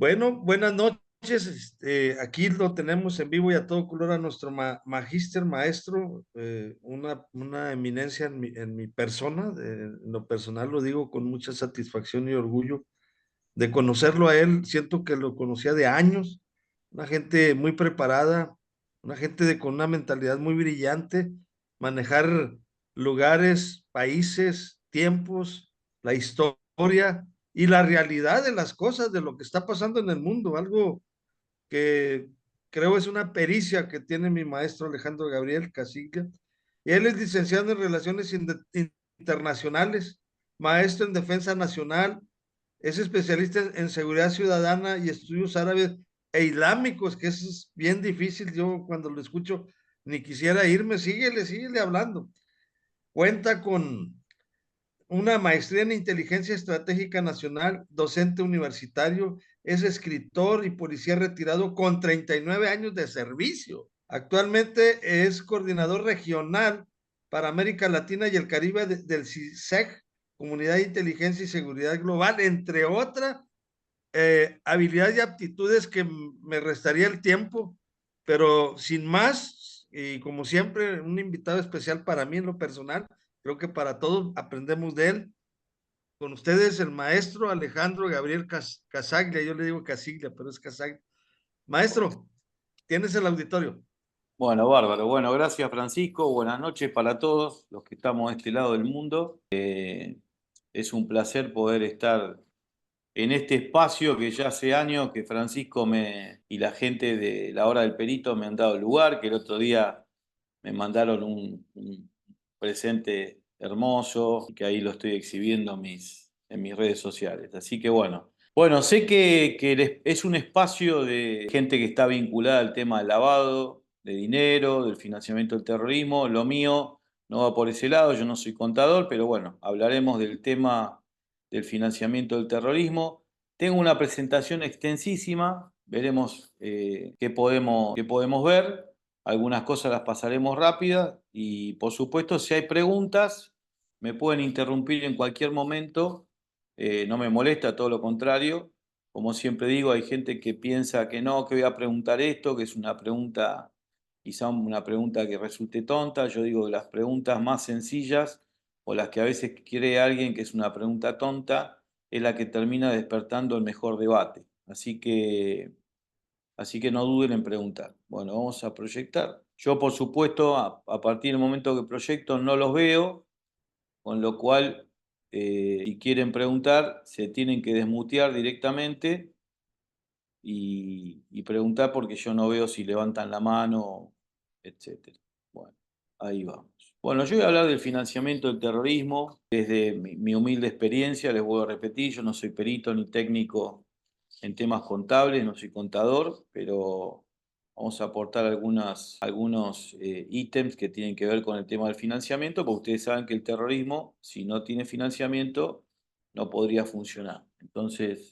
Bueno, buenas noches. Aquí lo tenemos en vivo y a todo color a nuestro magíster, maestro, una eminencia en mi persona. En lo personal lo digo con mucha satisfacción y orgullo de conocerlo a él. Siento que lo conocía de años, una gente muy preparada, una gente con una mentalidad muy brillante, manejar lugares, países, tiempos, la historia y la realidad de las cosas, de lo que está pasando en el mundo, algo que creo es una pericia que tiene mi maestro Alejandro Gabriel Cacique. Y él es licenciado en Relaciones Internacionales, maestro en Defensa Nacional, es especialista en seguridad ciudadana y estudios árabes e islámicos, que eso es bien difícil. Yo cuando lo escucho ni quisiera irme. Síguele hablando. Cuenta con una maestría en inteligencia estratégica nacional, docente universitario, es escritor y policía retirado con 39 años de servicio. Actualmente es coordinador regional para América Latina y el Caribe del CISEG, Comunidad de Inteligencia y Seguridad Global, entre otras habilidades y aptitudes que me restaría el tiempo, pero sin más, y como siempre, un invitado especial para mí en lo personal, creo que para todos aprendemos de él. Con ustedes, el maestro Alejandro Gabriel Casaglia, yo le digo Casiglia, pero es Casaglia. Maestro, tienes el auditorio. Bueno, bárbaro. Bueno, gracias Francisco. Buenas noches para todos los que estamos de este lado del mundo. Es un placer poder estar en este espacio que ya hace años que Francisco y la gente de la Hora del Perito me han dado lugar, que el otro día me mandaron un presente hermoso y que ahí lo estoy exhibiendo en mis redes sociales. Así que bueno, sé que es un espacio de gente que está vinculada al tema del lavado de dinero, del financiamiento del terrorismo. Lo mío no va por ese lado, yo no soy contador, pero bueno, hablaremos del tema del financiamiento del terrorismo. Tengo una presentación extensísima, veremos qué podemos ver. Algunas cosas las pasaremos rápidas y por supuesto si hay preguntas me pueden interrumpir en cualquier momento, no me molesta, todo lo contrario. Como siempre digo, hay gente que piensa que no, que voy a preguntar esto, que es una pregunta, quizá una pregunta que resulte tonta. Yo digo que las preguntas más sencillas o las que a veces cree alguien que es una pregunta tonta es la que termina despertando el mejor debate. Así que no duden en preguntar. Bueno, vamos a proyectar. Yo, por supuesto, a partir del momento que proyecto no los veo, con lo cual, si quieren preguntar, se tienen que desmutear directamente y preguntar porque yo no veo si levantan la mano, etcétera. Bueno, ahí vamos. Bueno, yo voy a hablar del financiamiento del terrorismo desde mi humilde experiencia. Les voy a repetir, yo no soy perito ni técnico en temas contables, no soy contador, pero vamos a aportar algunos ítems que tienen que ver con el tema del financiamiento, porque ustedes saben que el terrorismo, si no tiene financiamiento, no podría funcionar. Entonces,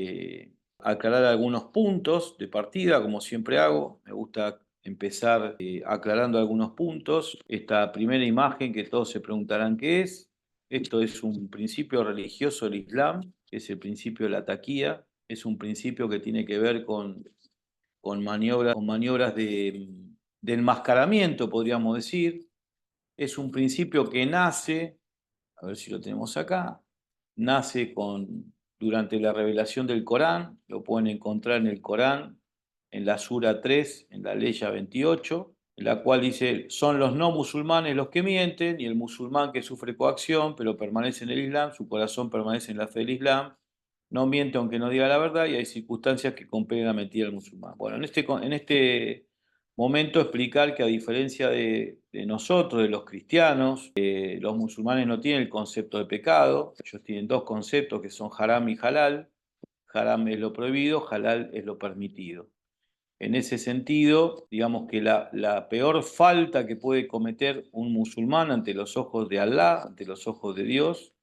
aclarar algunos puntos de partida, como siempre hago. Me gusta empezar aclarando algunos puntos. Esta primera imagen que todos se preguntarán qué es. Esto es un principio religioso del Islam, que es el principio de la taquía. Es un principio que tiene que ver con maniobras de enmascaramiento, podríamos decir. Es un principio que nace, a ver si lo tenemos acá, nace durante la revelación del Corán. Lo pueden encontrar en el Corán, en la Sura 3, en la Leya 28, en la cual dice: son los no musulmanes los que mienten, y el musulmán que sufre coacción, pero permanece en el Islam, su corazón permanece en la fe del Islam, no miente aunque no diga la verdad, y hay circunstancias que compelen la mentira al musulmán. Bueno, en este momento explicar que a diferencia de nosotros, de los cristianos, los musulmanes no tienen el concepto de pecado. Ellos tienen dos conceptos que son haram y halal. Haram es lo prohibido, halal es lo permitido. En ese sentido, digamos que la peor falta que puede cometer un musulmán ante los ojos de Alá, ante los ojos de Dios,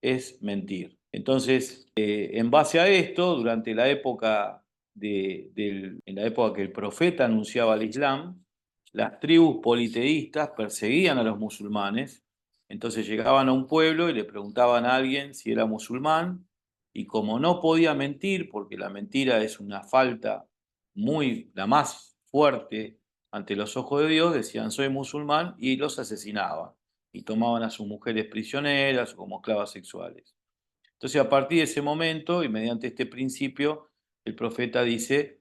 es mentir. Entonces, en base a esto, durante la época en la época que el profeta anunciaba el Islam, las tribus politeístas perseguían a los musulmanes. Entonces llegaban a un pueblo y le preguntaban a alguien si era musulmán, y como no podía mentir, porque la mentira es una falta la más fuerte ante los ojos de Dios, decían soy musulmán y los asesinaban y tomaban a sus mujeres prisioneras o como esclavas sexuales. Entonces, a partir de ese momento y mediante este principio, el profeta dice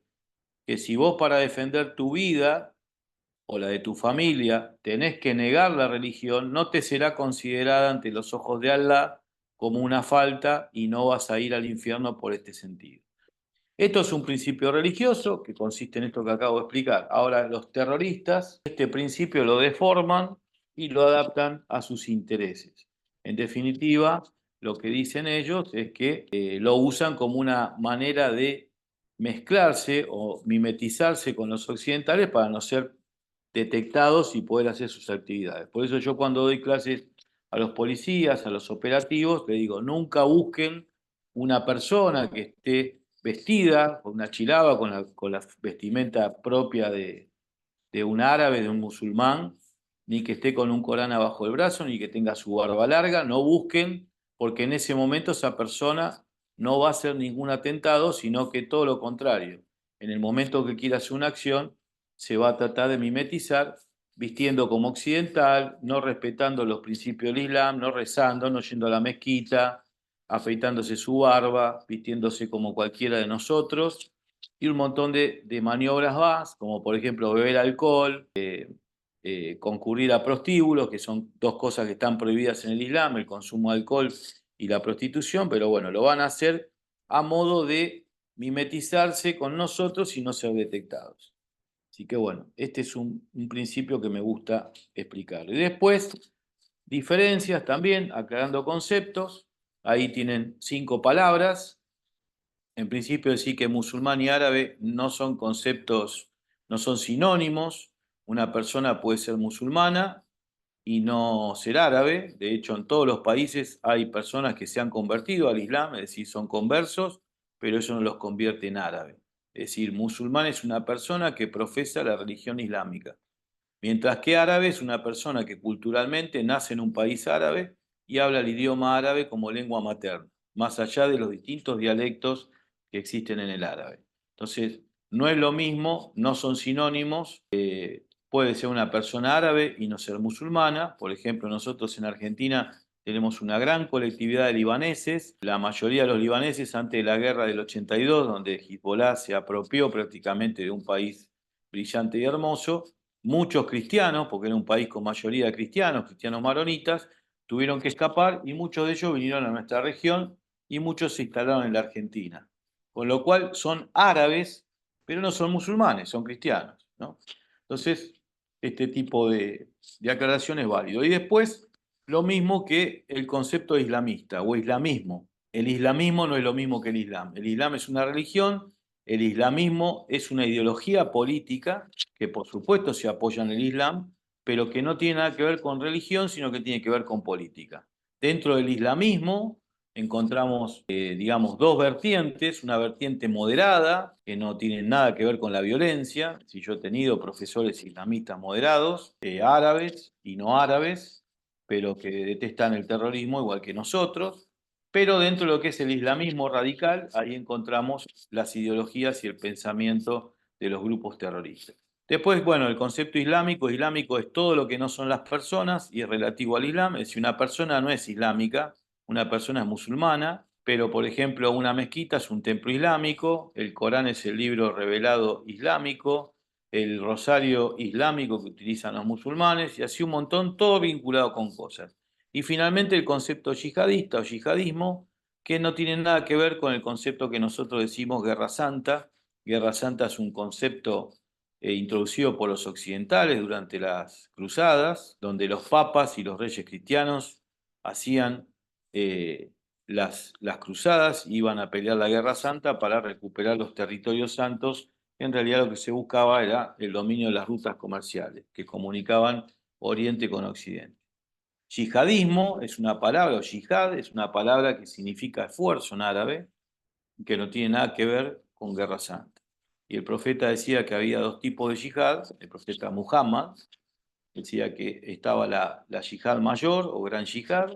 que si vos para defender tu vida o la de tu familia tenés que negar la religión, no te será considerada ante los ojos de Allah como una falta y no vas a ir al infierno por este sentido. Esto es un principio religioso que consiste en esto que acabo de explicar. Ahora, los terroristas este principio lo deforman y lo adaptan a sus intereses. En definitiva, lo que dicen ellos es que lo usan como una manera de mezclarse o mimetizarse con los occidentales para no ser detectados y poder hacer sus actividades. Por eso yo cuando doy clases a los policías, a los operativos, le digo, nunca busquen una persona que esté vestida con una chilaba, con la vestimenta propia de un árabe, de un musulmán, ni que esté con un Corán abajo del brazo, ni que tenga su barba larga, no busquen, porque en ese momento esa persona no va a hacer ningún atentado, sino que todo lo contrario. En el momento que quiera hacer una acción, se va a tratar de mimetizar, vistiendo como occidental, no respetando los principios del Islam, no rezando, no yendo a la mezquita, afeitándose su barba, vistiéndose como cualquiera de nosotros, y un montón de maniobras más, como por ejemplo beber alcohol, concurrir a prostíbulos, que son dos cosas que están prohibidas en el Islam, el consumo de alcohol y la prostitución, pero bueno, lo van a hacer a modo de mimetizarse con nosotros y no ser detectados. Así que bueno, este es un principio que me gusta explicar. Y después, diferencias también, aclarando conceptos. Ahí tienen 5 palabras. En principio, decir que musulmán y árabe no son conceptos, no son sinónimos. Una persona puede ser musulmana y no ser árabe. De hecho, en todos los países hay personas que se han convertido al Islam, es decir, son conversos, pero eso no los convierte en árabe. Es decir, musulmán es una persona que profesa la religión islámica, mientras que árabe es una persona que culturalmente nace en un país árabe y habla el idioma árabe como lengua materna, más allá de los distintos dialectos que existen en el árabe. Entonces, no es lo mismo, no son sinónimos. Puede ser una persona árabe y no ser musulmana. Por ejemplo, nosotros en Argentina tenemos una gran colectividad de libaneses. La mayoría de los libaneses antes de la guerra del 82, donde Hezbollah se apropió prácticamente de un país brillante y hermoso, muchos cristianos, porque era un país con mayoría de cristianos, cristianos maronitas, tuvieron que escapar y muchos de ellos vinieron a nuestra región y muchos se instalaron en la Argentina. Con lo cual son árabes, pero no son musulmanes, son cristianos, ¿no? Entonces, este tipo de aclaración es válido. Y después, lo mismo que el concepto islamista o islamismo. El islamismo no es lo mismo que el Islam. El Islam es una religión, el islamismo es una ideología política que por supuesto se apoya en el Islam, pero que no tiene nada que ver con religión, sino que tiene que ver con política. Dentro del islamismo encontramos, digamos, dos vertientes, una vertiente moderada, que no tiene nada que ver con la violencia. Si yo he tenido profesores islamistas moderados, árabes y no árabes, pero que detestan el terrorismo igual que nosotros. Pero dentro de lo que es el islamismo radical, ahí encontramos las ideologías y el pensamiento de los grupos terroristas. Después, bueno, el concepto islámico es todo lo que no son las personas y es relativo al Islam. Es decir, una persona no es islámica, una persona es musulmana, pero por ejemplo una mezquita es un templo islámico, el Corán es el libro revelado islámico, el rosario islámico que utilizan los musulmanes y así un montón, todo vinculado con cosas. Y finalmente el concepto yihadista o yihadismo, que no tiene nada que ver con el concepto que nosotros decimos guerra santa. Guerra santa es un concepto introducido por los occidentales durante las cruzadas, donde los papas y los reyes cristianos hacían las cruzadas, iban a pelear la guerra santa para recuperar los territorios santos. En realidad lo que se buscaba era el dominio de las rutas comerciales que comunicaban Oriente con Occidente. Yihadismo es una palabra, o yihad es una palabra que significa esfuerzo en árabe, que no tiene nada que ver con guerra santa. Y el profeta decía que había dos tipos de yihad. El profeta Muhammad decía que estaba la yihad mayor o gran yihad,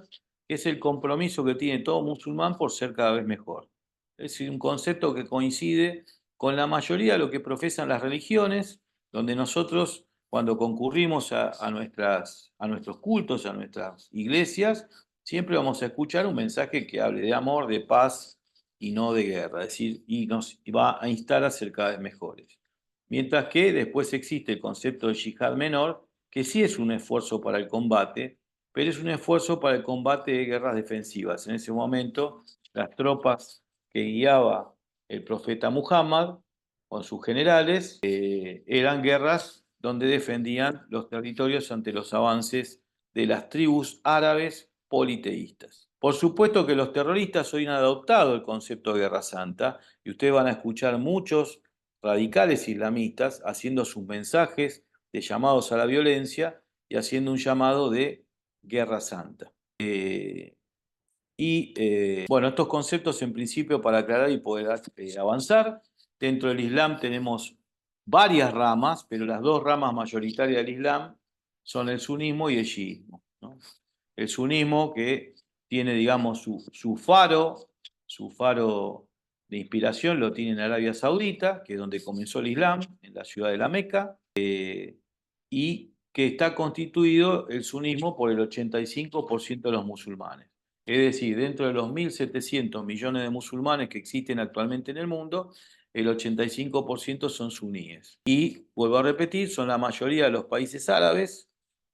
que es el compromiso que tiene todo musulmán por ser cada vez mejor. Es decir, un concepto que coincide con la mayoría de lo que profesan las religiones, donde nosotros, cuando concurrimos a nuestros cultos, a nuestras iglesias, siempre vamos a escuchar un mensaje que hable de amor, de paz y no de guerra, es decir, y nos va a instar a ser cada vez mejores. Mientras que después existe el concepto de yihad menor, que sí es un esfuerzo para el combate, pero es un esfuerzo para el combate de guerras defensivas. En ese momento, las tropas que guiaba el profeta Muhammad con sus generales eran guerras donde defendían los territorios ante los avances de las tribus árabes politeístas. Por supuesto que los terroristas hoy han adoptado el concepto de guerra santa y ustedes van a escuchar muchos radicales islamistas haciendo sus mensajes de llamados a la violencia y haciendo un llamado de guerra santa. Bueno, estos conceptos en principio para aclarar y poder avanzar. Dentro del Islam tenemos varias ramas, pero las dos ramas mayoritarias del Islam son el sunismo y el chiismo, ¿no? El sunismo que tiene, digamos, su faro de inspiración lo tiene en Arabia Saudita, que es donde comenzó el Islam, en la ciudad de la Meca, y que está constituido el sunismo por el 85% de los musulmanes. Es decir, dentro de los 1.700 millones de musulmanes que existen actualmente en el mundo, el 85% son suníes. Y, vuelvo a repetir, son la mayoría de los países árabes,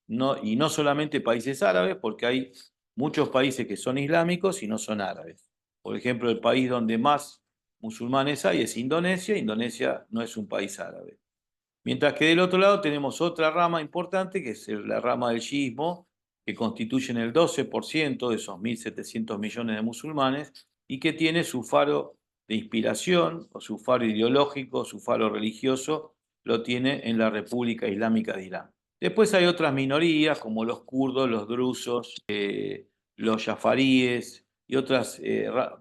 y no solamente países árabes, porque hay muchos países que son islámicos y no son árabes. Por ejemplo, el país donde más musulmanes hay es Indonesia. Indonesia no es un país árabe. Mientras que del otro lado tenemos otra rama importante, que es la rama del chiismo, que constituyen el 12% de esos 1.700 millones de musulmanes y que tiene su faro de inspiración, o su faro ideológico, su faro religioso, lo tiene en la República Islámica de Irán. Después hay otras minorías, como los kurdos, los drusos, los yafaríes y otras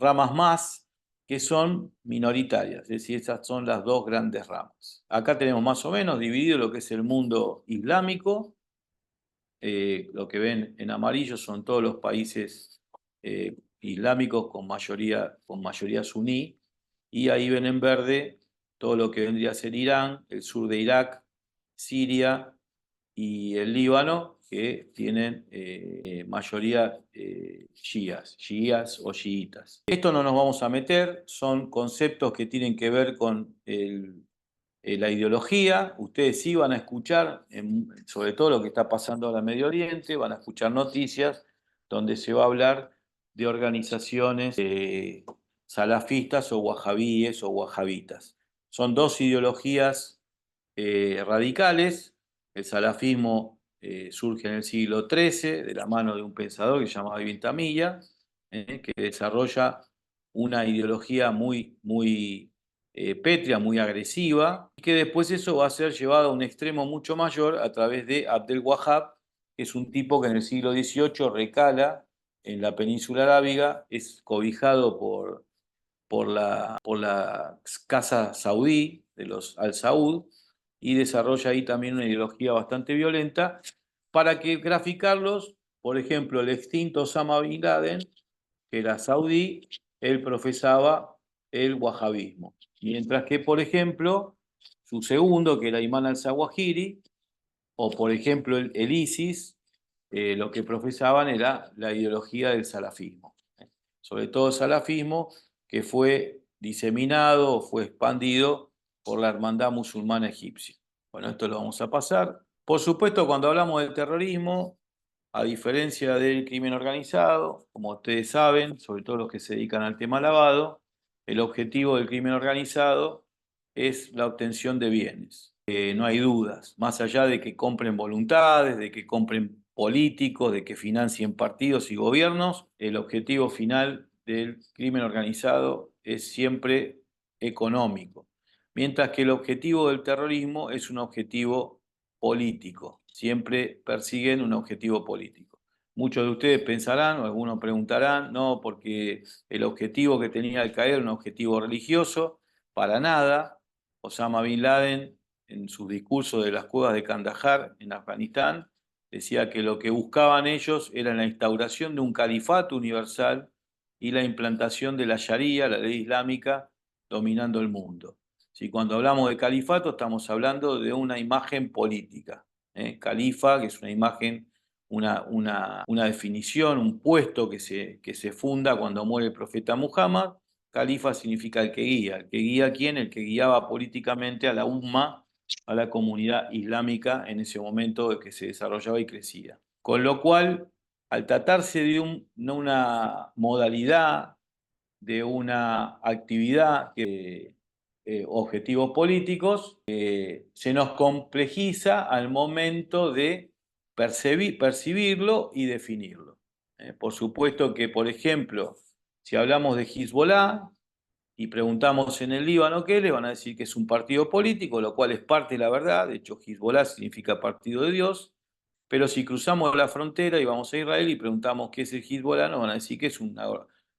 ramas más, que son minoritarias, es decir, esas son las dos grandes ramas. Acá tenemos más o menos dividido lo que es el mundo islámico. Lo que ven en amarillo son todos los países islámicos con mayoría suní, y ahí ven en verde todo lo que vendría a ser Irán, el sur de Irak, Siria y el Líbano, que tienen mayoría chiías o chiitas. Esto no nos vamos a meter, son conceptos que tienen que ver con la ideología. Ustedes sí van a escuchar, sobre todo lo que está pasando ahora en Medio Oriente, van a escuchar noticias donde se va a hablar de organizaciones salafistas o wahabíes o wahabitas. Son dos ideologías radicales. El salafismo surge en el siglo XIII de la mano de un pensador que se llamaba Ibn Tamiyya, que desarrolla una ideología muy pétrea, muy agresiva, y que después eso va a ser llevado a un extremo mucho mayor a través de Abdel Wahhab, que es un tipo que en el siglo XVIII recala en la península arábiga, es cobijado por la casa saudí de los Al Saud, y desarrolla ahí también una ideología bastante violenta para que graficarlos. Por ejemplo, el extinto Osama Bin Laden, que era saudí, él profesaba el wahabismo. Mientras que, por ejemplo, su segundo, que era Ayman al-Zawahiri, o por ejemplo el ISIS, lo que profesaban era la ideología del salafismo. Sobre todo el salafismo que fue diseminado o fue expandido por la hermandad musulmana egipcia. Bueno, esto lo vamos a pasar. Por supuesto, cuando hablamos del terrorismo, a diferencia del crimen organizado, como ustedes saben, sobre todo los que se dedican al tema lavado, el objetivo del crimen organizado es la obtención de bienes. No hay dudas, más allá de que compren voluntades, de que compren políticos, de que financien partidos y gobiernos, el objetivo final del crimen organizado es siempre económico, mientras que el objetivo del terrorismo es un objetivo político. Siempre persiguen un objetivo político. Muchos de ustedes pensarán, o algunos preguntarán, no, porque el objetivo que tenía Al Qaeda era un objetivo religioso. Para nada. Osama Bin Laden, en sus discursos de las cuevas de Kandahar, en Afganistán, decía que lo que buscaban ellos era la instauración de un califato universal y la implantación de la Sharia, la ley islámica, dominando el mundo. Si cuando hablamos de califato estamos hablando de una imagen política. Califa, que es una imagen, una definición, un puesto que se funda cuando muere el profeta Muhammad. Califa significa el que guía. ¿El que guía a quién? El que guiaba políticamente a la umma, a la comunidad islámica en ese momento que se desarrollaba y crecía. Con lo cual, al tratarse de una modalidad, de una actividad, objetivos políticos, se nos complejiza al momento de percibirlo y definirlo. Por supuesto que, por ejemplo, si hablamos de Hezbollah y preguntamos en el Líbano qué, le van a decir que es un partido político, lo cual es parte de la verdad. De hecho, Hezbollah significa partido de Dios. Pero si cruzamos la frontera y vamos a Israel y preguntamos qué es el Hezbollah, nos van a decir que es una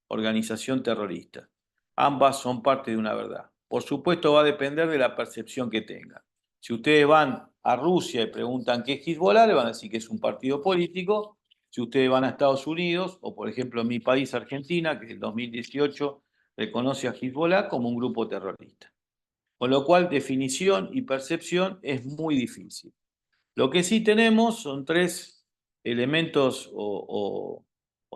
organización terrorista. Ambas son parte de una verdad. Por supuesto, va a depender de la percepción que tengan. Si ustedes van a Rusia y preguntan qué es Hezbollah, le van a decir que es un partido político. Si ustedes van a Estados Unidos, o por ejemplo en mi país, Argentina, que en el 2018 reconoce a Hezbollah como un grupo terrorista. Con lo cual, definición y percepción es muy difícil. Lo que sí tenemos son tres elementos o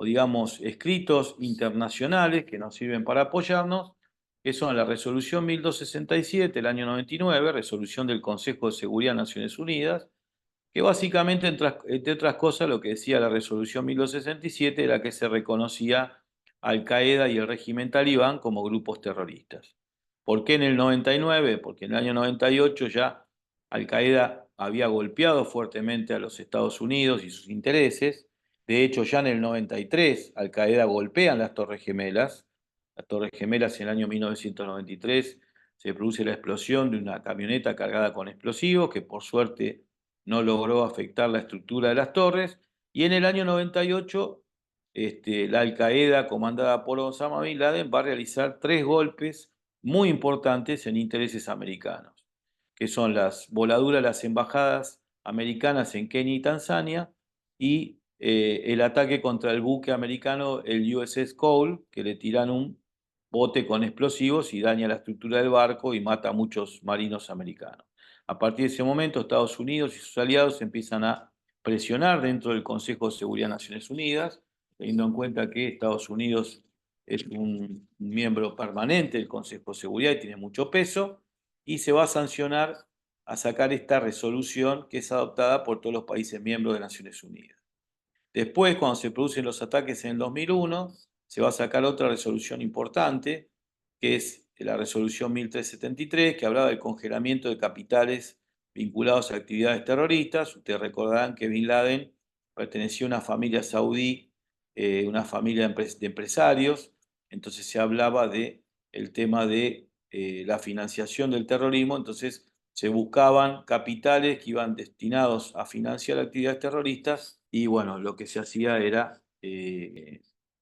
digamos, escritos internacionales que nos sirven para apoyarnos, que son la resolución 1267 del año 99, resolución del Consejo de Seguridad de Naciones Unidas, que básicamente, entre otras cosas, lo que decía la resolución 1267 era que se reconocía a Al-Qaeda y el régimen talibán como grupos terroristas. ¿Por qué en el 99? Porque en el año 98 ya Al-Qaeda había golpeado fuertemente a los Estados Unidos y sus intereses. De hecho, ya en el 93 Al-Qaeda golpean las Torres Gemelas. Las Torres Gemelas en el año 1993 se produce la explosión de una camioneta cargada con explosivos que por suerte no logró afectar la estructura de las torres, y en el año 98 la Al-Qaeda, comandada por Osama Bin Laden, va a realizar 3 golpes muy importantes en intereses americanos, que son las voladuras de las embajadas americanas en Kenia y Tanzania, y el ataque contra el buque americano, el USS Cole, que le tiran un bote con explosivos y daña la estructura del barco y mata a muchos marinos americanos. A partir de ese momento, Estados Unidos y sus aliados empiezan a presionar dentro del Consejo de Seguridad de Naciones Unidas, teniendo en cuenta que Estados Unidos es un miembro permanente del Consejo de Seguridad y tiene mucho peso, y se va a sancionar a sacar esta resolución que es adoptada por todos los países miembros de Naciones Unidas. Después, cuando se producen los ataques en el 2001, se va a sacar otra resolución importante, que es la resolución 1373, que hablaba del congelamiento de capitales vinculados a actividades terroristas. Ustedes recordarán que Bin Laden pertenecía a una familia saudí, una familia de empresarios, entonces se hablaba del tema de la financiación del terrorismo, entonces se buscaban capitales que iban destinados a financiar actividades terroristas y bueno, lo que se hacía era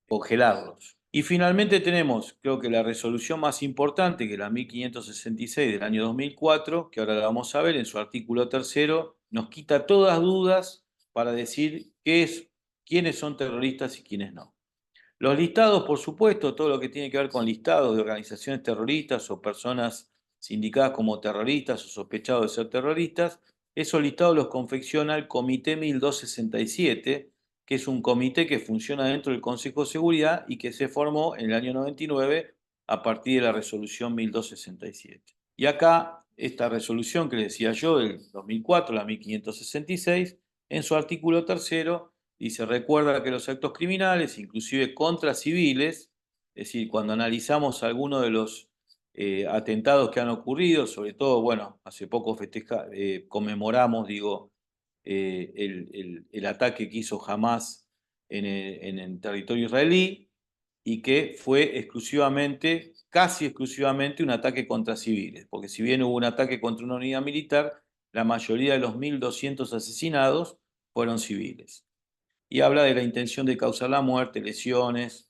congelarlos. Y finalmente tenemos, creo que la resolución más importante, que es la 1566 del año 2004, que ahora la vamos a ver en su artículo 3º, nos quita todas dudas para decir quiénes son terroristas y quiénes no. Los listados, por supuesto, todo lo que tiene que ver con listados de organizaciones terroristas o personas sindicadas como terroristas o sospechados de ser terroristas, esos listados los confecciona el Comité 1267, que es un comité que funciona dentro del Consejo de Seguridad y que se formó en el año 99 a partir de la resolución 1267. Y acá, esta resolución que les decía yo, del 2004, la 1566, en su artículo 3º, dice, recuerda que los actos criminales, inclusive contra civiles, es decir, cuando analizamos algunos de los atentados que han ocurrido, sobre todo, bueno, hace poco conmemoramos, digo, el ataque que hizo Hamás en el territorio israelí y que fue exclusivamente, casi exclusivamente, un ataque contra civiles, porque si bien hubo un ataque contra una unidad militar, la mayoría de los 1.200 asesinados fueron civiles. Y habla de la intención de causar la muerte, lesiones,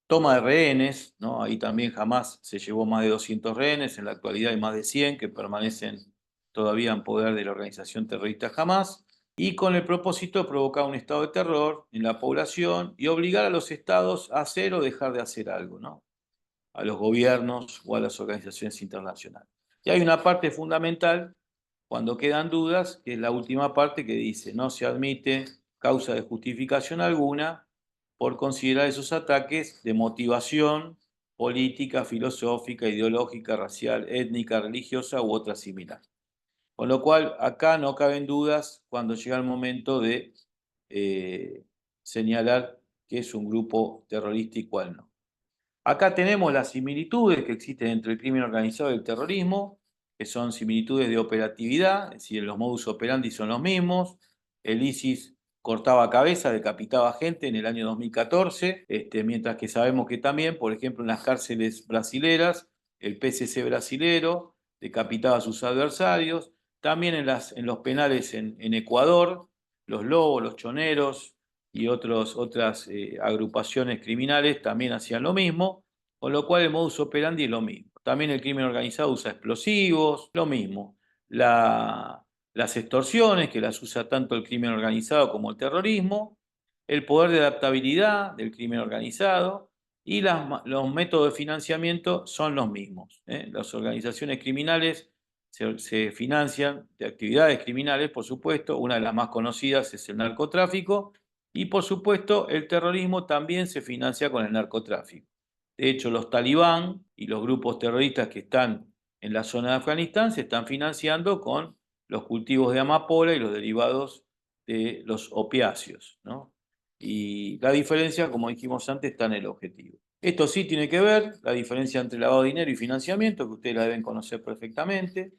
toma de rehenes, ¿no? Ahí también jamás se llevó más de 200 rehenes, en la actualidad hay más de 100 que permanecen todavía en poder de la organización terrorista Hamás. y con el propósito de provocar un estado de terror en la población y obligar a los estados a hacer o dejar de hacer algo, ¿no? A los gobiernos o a las organizaciones internacionales. Y hay una parte fundamental cuando quedan dudas, que es la última parte que dice: no se admite causa de justificación alguna por considerar esos ataques de motivación política, filosófica, ideológica, racial, étnica, religiosa u otra similar. Con lo cual, acá no caben dudas cuando llega el momento de eh, señalar que es un grupo terrorista y cuál no. Acá tenemos las similitudes que existen entre el crimen organizado y el terrorismo, que son similitudes de operatividad, es decir, los modus operandi son los mismos. El ISIS cortaba cabeza, decapitaba gente en el año 2014, mientras que sabemos que también, por ejemplo, en las cárceles brasileras, el PCC brasilero decapitaba a sus adversarios. También en los penales en Ecuador, los lobos, los choneros y otras agrupaciones criminales también hacían lo mismo, con lo cual el modus operandi es lo mismo. También el crimen organizado usa explosivos, lo mismo. Las extorsiones, que las usa tanto el crimen organizado como el terrorismo, el poder de adaptabilidad del crimen organizado y los métodos de financiamiento son los mismos. Las organizaciones criminales se financian de actividades criminales, por supuesto. Una de las más conocidas es el narcotráfico, y por supuesto el terrorismo también se financia con el narcotráfico. De hecho, los talibán y los grupos terroristas que están en la zona de Afganistán se están financiando con los cultivos de amapola y los derivados de los opiáceos, ¿no? Y la diferencia, como dijimos antes, está en el objetivo. Esto sí tiene que ver, la diferencia entre lavado de dinero y financiamiento, que ustedes la deben conocer perfectamente.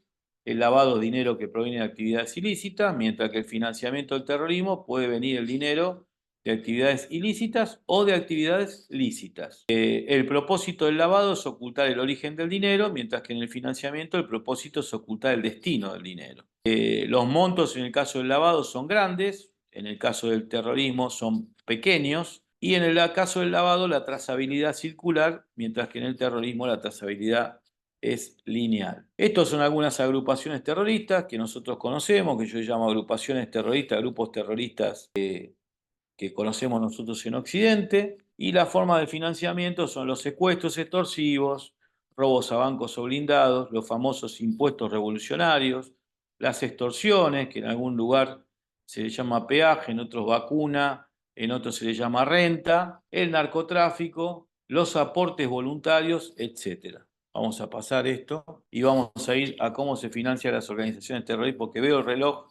El lavado de dinero que proviene de actividades ilícitas, mientras que el financiamiento del terrorismo puede venir el dinero de actividades ilícitas o de actividades lícitas. El propósito del lavado es ocultar el origen del dinero, mientras que en el financiamiento el propósito es ocultar el destino del dinero. Los montos en el caso del lavado son grandes, en el caso del terrorismo son pequeños, y en el caso del lavado la trazabilidad circular, mientras que en el terrorismo la trazabilidad es lineal. Estas son algunas agrupaciones terroristas que nosotros conocemos, que yo llamo agrupaciones terroristas, grupos terroristas que conocemos nosotros en Occidente, y la forma de financiamiento son los secuestros extorsivos, robos a bancos o blindados, los famosos impuestos revolucionarios, las extorsiones, que en algún lugar se le llama peaje, en otros vacuna, en otros se le llama renta, el narcotráfico, los aportes voluntarios, etc. Vamos a pasar esto y vamos a ir a cómo se financian las organizaciones terroristas, porque veo el reloj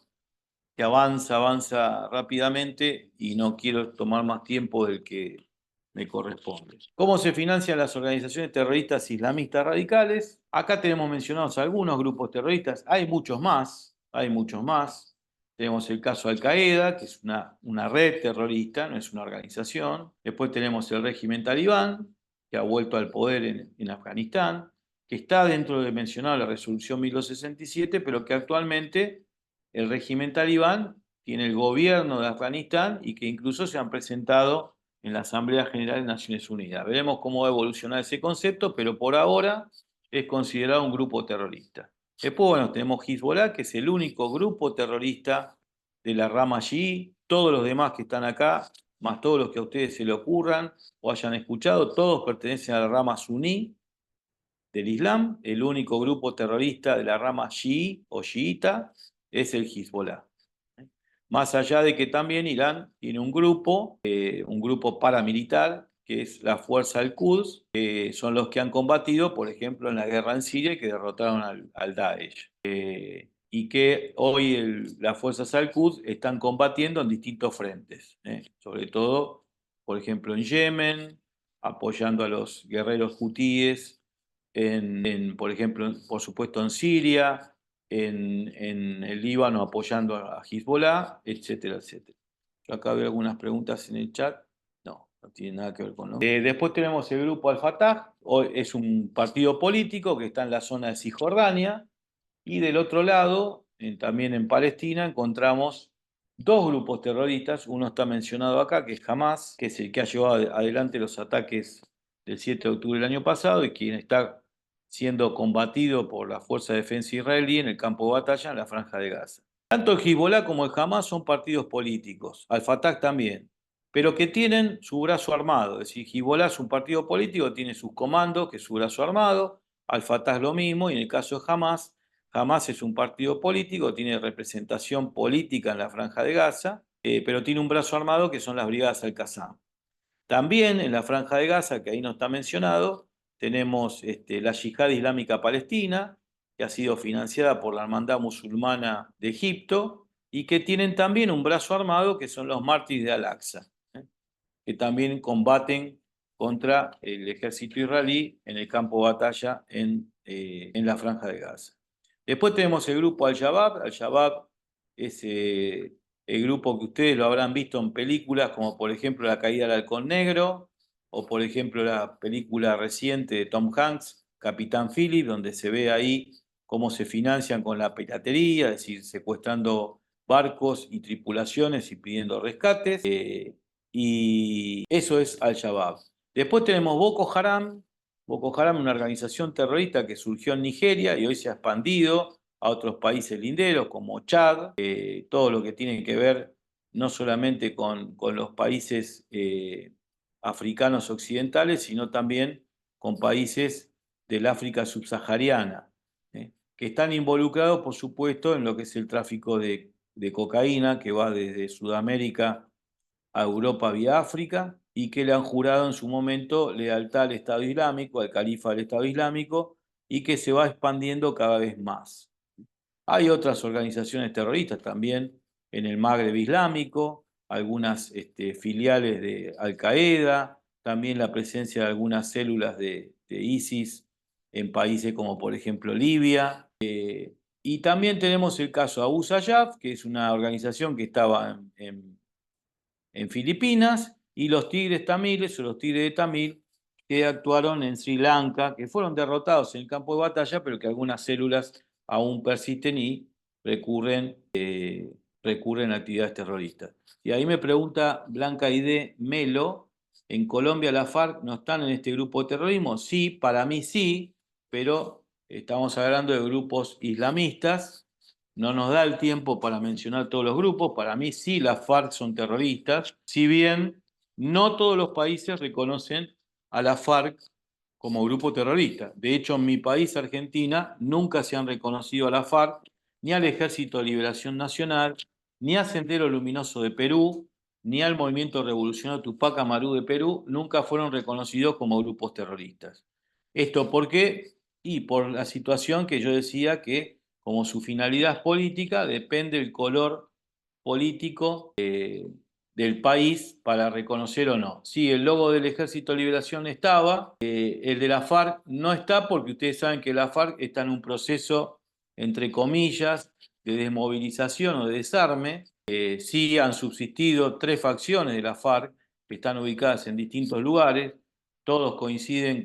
que avanza rápidamente y no quiero tomar más tiempo del que me corresponde. ¿Cómo se financian las organizaciones terroristas islamistas radicales? Acá tenemos mencionados algunos grupos terroristas, hay muchos más, hay muchos más. Tenemos el caso Al-Qaeda, que es una red terrorista, no es una organización. Después tenemos el régimen talibán, que ha vuelto al poder en Afganistán, que está dentro de mencionar la resolución 1267, pero que actualmente el régimen talibán tiene el gobierno de Afganistán y que incluso se han presentado en la Asamblea General de Naciones Unidas. Veremos cómo va a evolucionar ese concepto, pero por ahora es considerado un grupo terrorista. Después, bueno, tenemos Hezbollah, que es el único grupo terrorista de la rama chií. Todos los demás que están acá, más todos los que a ustedes se le ocurran o hayan escuchado, todos pertenecen a la rama suní del Islam. El único grupo terrorista de la rama chií o chiita es el Hezbollah. Más allá de que también Irán tiene un grupo paramilitar, que es la Fuerza al-Quds, que son los que han combatido, por ejemplo, en la guerra en Siria y que derrotaron al Daesh. Y que hoy las fuerzas al-Quds están combatiendo en distintos frentes, sobre todo, por ejemplo, en Yemen, apoyando a los guerreros hutíes, por ejemplo, por supuesto en Siria, en el Líbano apoyando a Hezbollah, etcétera, etcétera. Yo acá veo algunas preguntas en el chat. No, no tiene nada que ver con lo. Después tenemos el grupo Al-Fatah, es un partido político que está en la zona de Cisjordania, y del otro lado, también en Palestina, encontramos dos grupos terroristas. Uno está mencionado acá, que es Hamas, que es el que ha llevado adelante los ataques del 7 de octubre del año pasado y quien está siendo combatido por la Fuerza de Defensa israelí en el campo de batalla en la Franja de Gaza. Tanto el Hezbollah como el Hamas son partidos políticos, Al-Fatah también, pero que tienen su brazo armado. Es decir, Hezbollah es un partido político, tiene sus comandos, que es su brazo armado, Al-Fatah es lo mismo, y en el caso de Hamas, Hamas es un partido político, tiene representación política en la Franja de Gaza, pero tiene un brazo armado que son las brigadas Al-Qassam. También en la Franja de Gaza, que ahí no está mencionado, tenemos la Yihad Islámica Palestina, que ha sido financiada por la Hermandad Musulmana de Egipto, y que tienen también un brazo armado, que son los mártires de Al-Aqsa, que también combaten contra el ejército israelí en el campo de batalla en la Franja de Gaza. Después tenemos el grupo Al-Shabaab. Al-Shabaab es el grupo que ustedes lo habrán visto en películas, como por ejemplo La caída del halcón negro, o por ejemplo la película reciente de Tom Hanks, Capitán Philip, donde se ve ahí cómo se financian con la piratería, es decir, secuestrando barcos y tripulaciones y pidiendo rescates. Y eso es Al-Shabaab. Después tenemos Boko Haram. Boko Haram es una organización terrorista que surgió en Nigeria y hoy se ha expandido a otros países linderos como Chad, todo lo que tiene que ver no solamente con los países africanos occidentales, sino también con países del África subsahariana, que están involucrados, por supuesto, en lo que es el tráfico de cocaína, que va desde Sudamérica a Europa vía África, y que le han jurado en su momento lealtad al Estado Islámico, al califa del Estado Islámico, y que se va expandiendo cada vez más. Hay otras organizaciones terroristas también en el Magreb Islámico, algunas filiales de Al-Qaeda, también la presencia de algunas células de ISIS en países como por ejemplo Libia. Y también tenemos el caso Abu Sayyaf, que es una organización que estaba en Filipinas, y los tigres tamiles o los tigres de Tamil que actuaron en Sri Lanka, que fueron derrotados en el campo de batalla, pero que algunas células aún persisten y recurren a actividades terroristas. Y ahí me pregunta Blanca Aide Melo, ¿en Colombia la FARC no están en este grupo de terrorismo? Sí, para mí sí, pero estamos hablando de grupos islamistas. No nos da el tiempo para mencionar todos los grupos. Para mí sí las FARC son terroristas, si bien no todos los países reconocen a la FARC como grupo terrorista. De hecho, en mi país, Argentina, nunca se han reconocido a la FARC, ni al Ejército de Liberación Nacional, ni a Sendero Luminoso de Perú, ni al Movimiento Revolucionario Tupac Amaru de Perú, nunca fueron reconocidos como grupos terroristas. ¿Esto por qué? Y por la situación que yo decía que como su finalidad política depende el color político del país para reconocer o no. Sí, el logo del Ejército de Liberación estaba, el de la FARC no está porque ustedes saben que la FARC está en un proceso, entre comillas, de desmovilización o de desarme. Sí han subsistido 3 facciones de la FARC que están ubicadas en distintos lugares, todos coinciden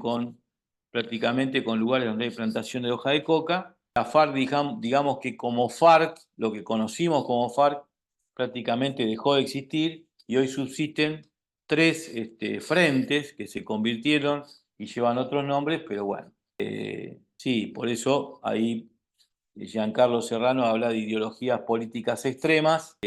prácticamente con lugares donde hay plantación de hoja de coca. La FARC, digamos que como FARC, lo que conocimos como FARC, prácticamente dejó de existir y hoy subsisten 3 frentes que se convirtieron y llevan otros nombres, pero bueno, sí, por eso ahí Giancarlo Serrano habla de ideologías políticas extremas.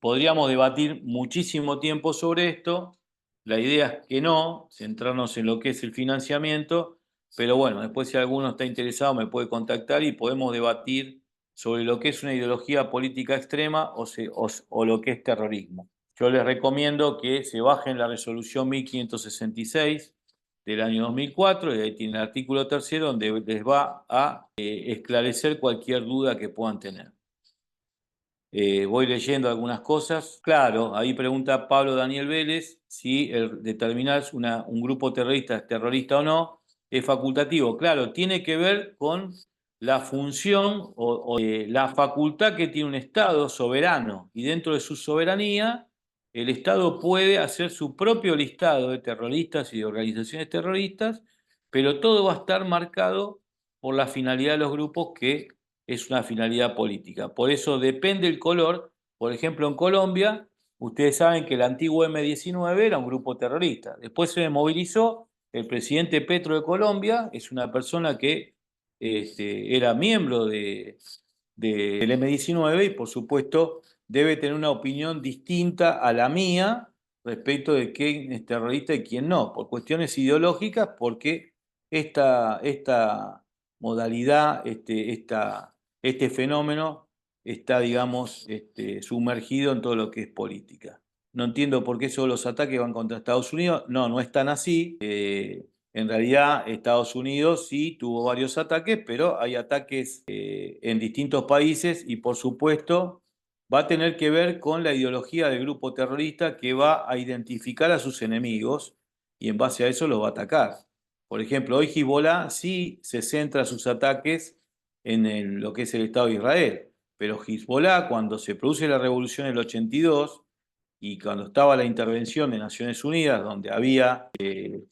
Podríamos debatir muchísimo tiempo sobre esto. La idea es que no, centrarnos en lo que es el financiamiento, pero bueno, después si alguno está interesado me puede contactar y podemos debatir sobre lo que es una ideología política extrema o lo que es terrorismo. Yo les recomiendo que se bajen la resolución 1566 del año 2004, y ahí tiene el artículo 3º donde les va a esclarecer cualquier duda que puedan tener. Voy leyendo algunas cosas. Claro, ahí pregunta Pablo Daniel Vélez si el determinar un grupo terrorista es terrorista o no es facultativo. Claro, tiene que ver con la función o la facultad que tiene un Estado soberano, y dentro de su soberanía el Estado puede hacer su propio listado de terroristas y de organizaciones terroristas, pero todo va a estar marcado por la finalidad de los grupos, que es una finalidad política. Por eso depende el color. Por ejemplo, en Colombia, ustedes saben que el antiguo M-19 era un grupo terrorista. Después se movilizó. El presidente Petro de Colombia es una persona que era miembro del M-19 y por supuesto debe tener una opinión distinta a la mía respecto de quién es terrorista y quién no, por cuestiones ideológicas, porque esta modalidad, este fenómeno está, digamos, sumergido en todo lo que es política. No entiendo por qué solo los ataques van contra Estados Unidos. No, no es tan así. En realidad, Estados Unidos sí tuvo varios ataques, pero hay ataques en distintos países y, por supuesto, va a tener que ver con la ideología del grupo terrorista que va a identificar a sus enemigos y en base a eso los va a atacar. Por ejemplo, hoy Hezbollah sí se centra sus ataques en lo que es el Estado de Israel, pero Hezbollah, cuando se produce la revolución en el 82 y cuando estaba la intervención de Naciones Unidas, donde había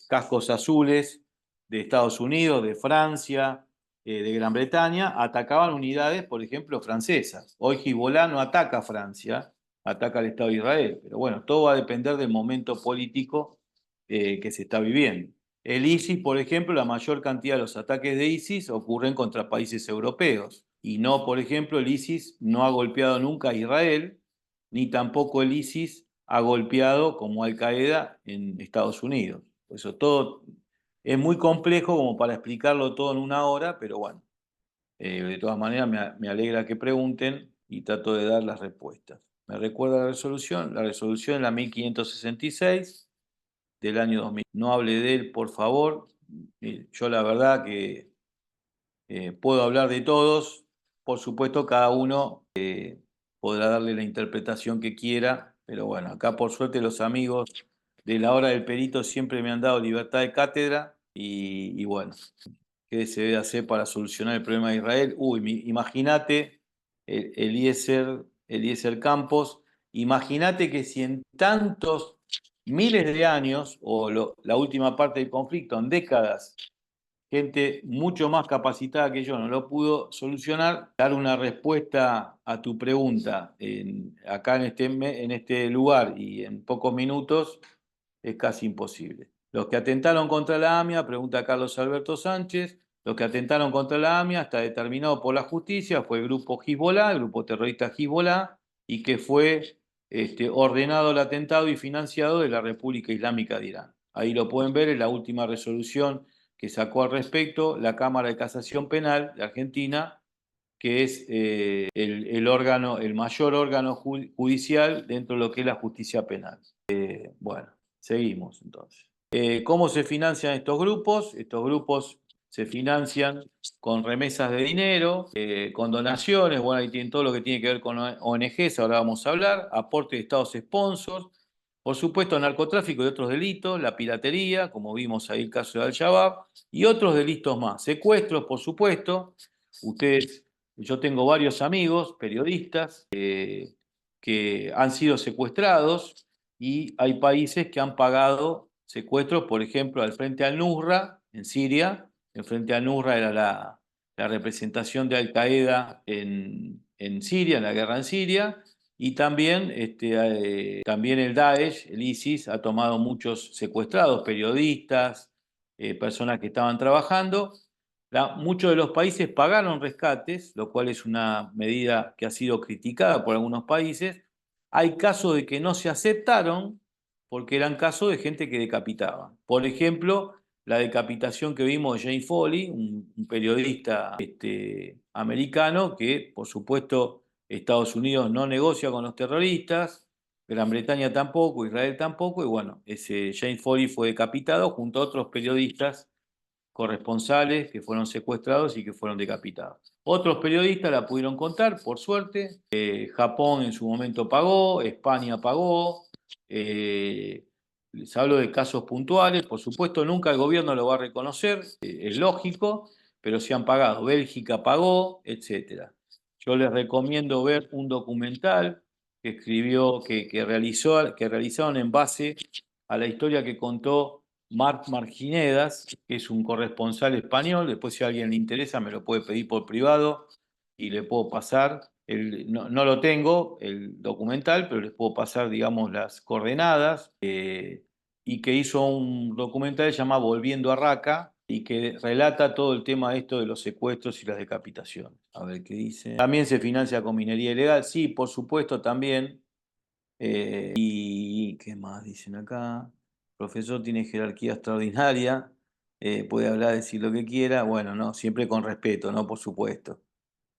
cascos azules de Estados Unidos, de Francia, de Gran Bretaña, atacaban unidades, por ejemplo, francesas. Hoy Hezbollah no ataca a Francia, ataca al Estado de Israel. Pero bueno, todo va a depender del momento político que se está viviendo. El ISIS, por ejemplo, la mayor cantidad de los ataques de ISIS ocurren contra países europeos. Y no, por ejemplo, el ISIS no ha golpeado nunca a Israel, ni tampoco el ISIS ha golpeado como Al Qaeda en Estados Unidos. Por eso todo es muy complejo como para explicarlo todo en una hora, pero bueno, de todas maneras me alegra que pregunten y trato de dar las respuestas. ¿Me recuerda la resolución? La resolución es la 1566 del año 2000. No hable de él, por favor. Yo la verdad que puedo hablar de todos. Por supuesto, cada uno podrá darle la interpretación que quiera, pero bueno, acá por suerte los amigos de la hora del perito siempre me han dado libertad de cátedra y bueno, ¿qué se debe hacer para solucionar el problema de Israel? Uy, imagínate Eliezer Campos, imagínate que si en tantos miles de años, o la última parte del conflicto, en décadas, gente mucho más capacitada que yo no lo pudo solucionar, dar una respuesta a tu pregunta acá en este lugar y en pocos minutos es casi imposible. Los que atentaron contra la AMIA, pregunta Carlos Alberto Sánchez, los que atentaron contra la AMIA, está determinado por la justicia, fue el grupo Hezbollah, el grupo terrorista Hezbollah, y que fue ordenado el atentado y financiado de la República Islámica de Irán. Ahí lo pueden ver en la última resolución que sacó al respecto la Cámara de Casación Penal de Argentina, que es el mayor órgano judicial dentro de lo que es la justicia penal. Bueno, seguimos entonces. ¿Cómo se financian estos grupos? Estos grupos se financian con remesas de dinero, con donaciones, bueno, ahí tienen todo lo que tiene que ver con ONGs, ahora vamos a hablar, aporte de estados sponsors, por supuesto narcotráfico y otros delitos, la piratería, como vimos ahí el caso de Al-Shabaab, y otros delitos más, secuestros, por supuesto. Yo tengo varios amigos, periodistas, que han sido secuestrados y hay países que han pagado secuestros, por ejemplo, al Frente al-Nusra en Siria. El Frente al-Nusra era la representación de Al-Qaeda en Siria, en la guerra en Siria, y también, también el Daesh, el ISIS, ha tomado muchos secuestrados, periodistas, personas que estaban trabajando. Muchos de los países pagaron rescates, lo cual es una medida que ha sido criticada por algunos países. Hay casos de que no se aceptaron porque eran casos de gente que decapitaba. Por ejemplo, la decapitación que vimos de Jane Foley, un periodista americano que, por supuesto, Estados Unidos no negocia con los terroristas, Gran Bretaña tampoco, Israel tampoco, y bueno, ese Jane Foley fue decapitado junto a otros periodistas corresponsales que fueron secuestrados y que fueron decapitados. Otros periodistas la pudieron contar, por suerte. Japón en su momento pagó, España pagó. Les hablo de casos puntuales, por supuesto nunca el gobierno lo va a reconocer, es lógico, pero se han pagado. Bélgica pagó, etc. Yo les recomiendo ver un documental que escribió, que realizaron en base a la historia que contó Marc Marginedas, que es un corresponsal español. Después, si a alguien le interesa, me lo puede pedir por privado y le puedo pasar. No lo tengo, el documental, pero les puedo pasar, digamos, las coordenadas. Y que hizo un documental llamado Volviendo a Raqqa, y que relata todo el tema esto de los secuestros y las decapitaciones. A ver qué dice. También se financia con minería ilegal, sí, por supuesto también. ¿Y qué más dicen acá? El profesor tiene jerarquía extraordinaria, puede hablar, decir lo que quiera, bueno, no, siempre con respeto, ¿no? Por supuesto.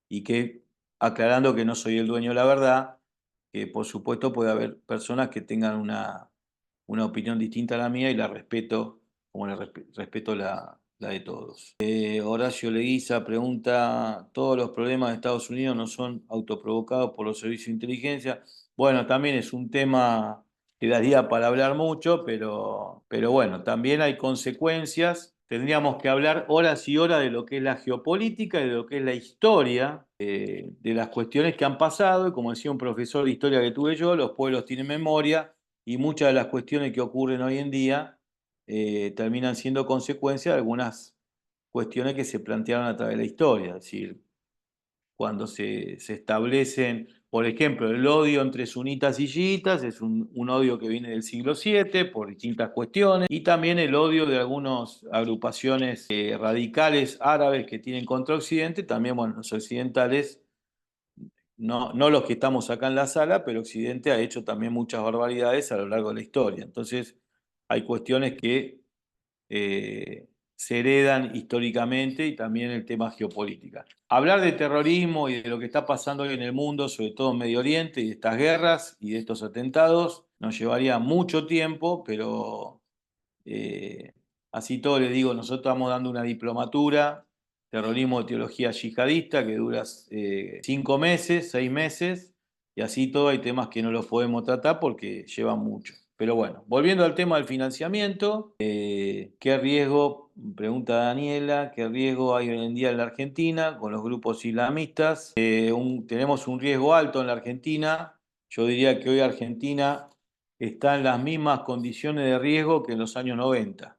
Y que, aclarando que no soy el dueño de la verdad, que por supuesto puede haber personas que tengan una opinión distinta a la mía y la respeto, como respeto la de todos. Horacio Leguiza pregunta, ¿todos los problemas de Estados Unidos no son autoprovocados por los servicios de inteligencia? Bueno, también es un tema que daría para hablar mucho, pero bueno, también hay consecuencias. Tendríamos que hablar horas y horas de lo que es la geopolítica y de lo que es la historia, de las cuestiones que han pasado, y como decía un profesor de historia que tuve yo, los pueblos tienen memoria y muchas de las cuestiones que ocurren hoy en día terminan siendo consecuencia de algunas cuestiones que se plantearon a través de la historia. Es decir, cuando se establecen, por ejemplo, el odio entre sunitas y chiitas, es un odio que viene del siglo VII por distintas cuestiones, y también el odio de algunas agrupaciones radicales árabes que tienen contra Occidente, también, bueno, los occidentales, no los que estamos acá en la sala, pero Occidente ha hecho también muchas barbaridades a lo largo de la historia. Entonces, hay cuestiones que se heredan históricamente y también el tema geopolítica. Hablar de terrorismo y de lo que está pasando hoy en el mundo, sobre todo en Medio Oriente, y de estas guerras y de estos atentados, nos llevaría mucho tiempo, pero eh, así todo les digo, nosotros estamos dando una diplomatura, terrorismo de teología yihadista, que dura 5 meses, 6 meses, y así todo hay temas que no los podemos tratar porque llevan mucho. Pero bueno, volviendo al tema del financiamiento, ¿qué riesgo, pregunta Daniela, qué riesgo hay hoy en día en la Argentina con los grupos islamistas? Tenemos un riesgo alto en la Argentina. Yo diría que hoy Argentina está en las mismas condiciones de riesgo que en los años 90,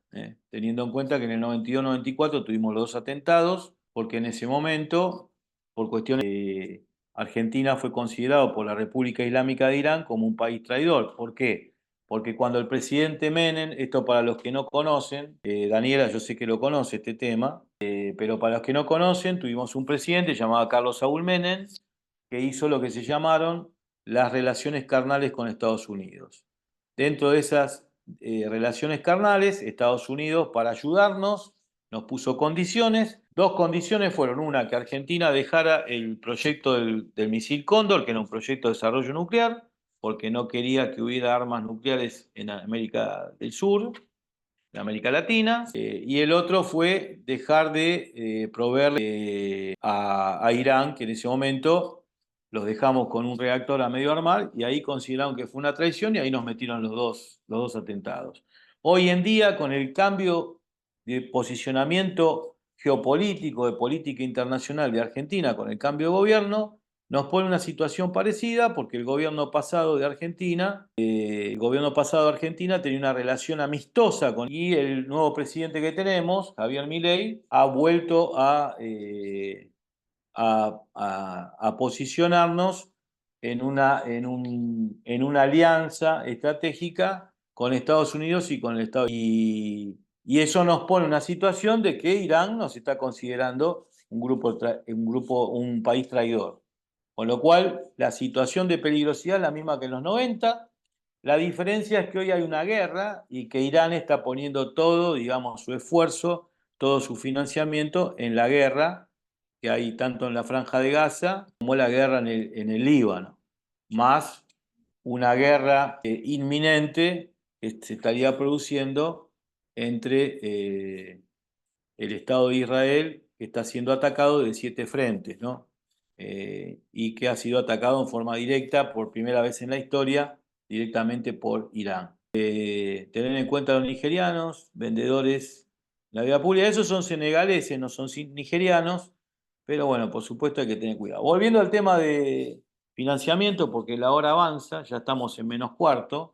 teniendo en cuenta que en el 92-94 tuvimos los 2 atentados, porque en ese momento, por cuestiones Argentina fue considerado por la República Islámica de Irán como un país traidor. ¿Por qué? Porque cuando el presidente Menem, esto para los que no conocen, Daniela, yo sé que lo conoce este tema, pero para los que no conocen, tuvimos un presidente llamado Carlos Saúl Menem, que hizo lo que se llamaron las relaciones carnales con Estados Unidos. Dentro de esas relaciones carnales, Estados Unidos, para ayudarnos, nos puso condiciones. 2 condiciones fueron: una, que Argentina dejara el proyecto del misil Cóndor, que era un proyecto de desarrollo nuclear, porque no quería que hubiera armas nucleares en América del Sur, en América Latina, y el otro fue dejar de proveer a Irán, que en ese momento los dejamos con un reactor a medio armar, y ahí consideraron que fue una traición y ahí nos metieron los dos atentados. Hoy en día, con el cambio de posicionamiento geopolítico, de política internacional de Argentina, con el cambio de gobierno, nos pone una situación parecida, porque el gobierno pasado de Argentina tenía una relación amistosa y el nuevo presidente que tenemos, Javier Milei, ha vuelto a posicionarnos en una alianza estratégica con Estados Unidos y con el Estado. Y eso nos pone en una situación de que Irán nos está considerando un país traidor. Con lo cual, la situación de peligrosidad es la misma que en los 90. La diferencia es que hoy hay una guerra y que Irán está poniendo todo, digamos, su esfuerzo, todo su financiamiento en la guerra que hay tanto en la Franja de Gaza como la guerra en el Líbano, más una guerra inminente que se estaría produciendo entre el Estado de Israel, que está siendo atacado de 7 frentes, ¿no? Y que ha sido atacado en forma directa por primera vez en la historia, directamente por Irán. Tener en cuenta a los nigerianos, vendedores de la vida pública, esos son senegaleses, no son nigerianos, pero bueno, por supuesto hay que tener cuidado. Volviendo al tema de financiamiento, porque la hora avanza, ya estamos en menos cuarto.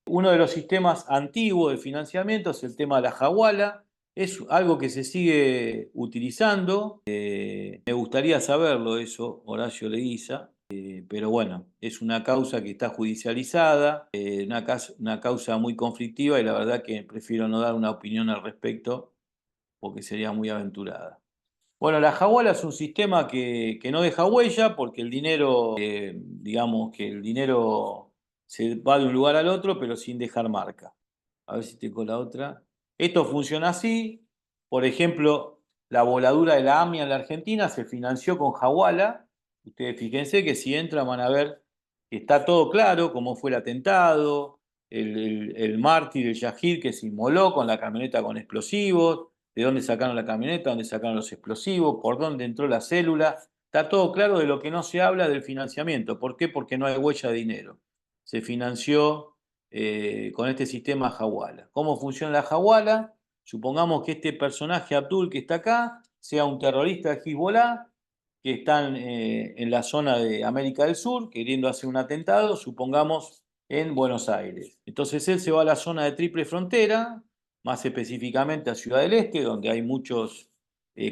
Uno de los sistemas antiguos de financiamiento es el tema de la Hawala. Es algo que se sigue utilizando. Me gustaría saberlo eso, Horacio Leguiza, pero bueno, es una causa que está judicializada, una causa muy conflictiva, y la verdad que prefiero no dar una opinión al respecto, porque sería muy aventurada. Bueno, la Hawala es un sistema que no deja huella porque el dinero, digamos que el dinero se va de un lugar al otro, pero sin dejar marca. A ver si tengo la otra. Esto funciona así. Por ejemplo, la voladura de la AMIA en la Argentina se financió con Hawala. Ustedes fíjense que si entran van a ver que está todo claro, cómo fue el atentado, el mártir, el Yahid que se inmoló con la camioneta con explosivos, de dónde sacaron la camioneta, dónde sacaron los explosivos, por dónde entró la célula. Está todo claro. De lo que no se habla del financiamiento. ¿Por qué? Porque no hay huella de dinero. Se financió con este sistema Hawala. ¿Cómo funciona la Hawala? Supongamos que este personaje Abdul que está acá sea un terrorista de Hezbollah que están en la zona de América del Sur queriendo hacer un atentado, supongamos en Buenos Aires. Entonces él se va a la zona de Triple Frontera, más específicamente a Ciudad del Este, donde hay muchos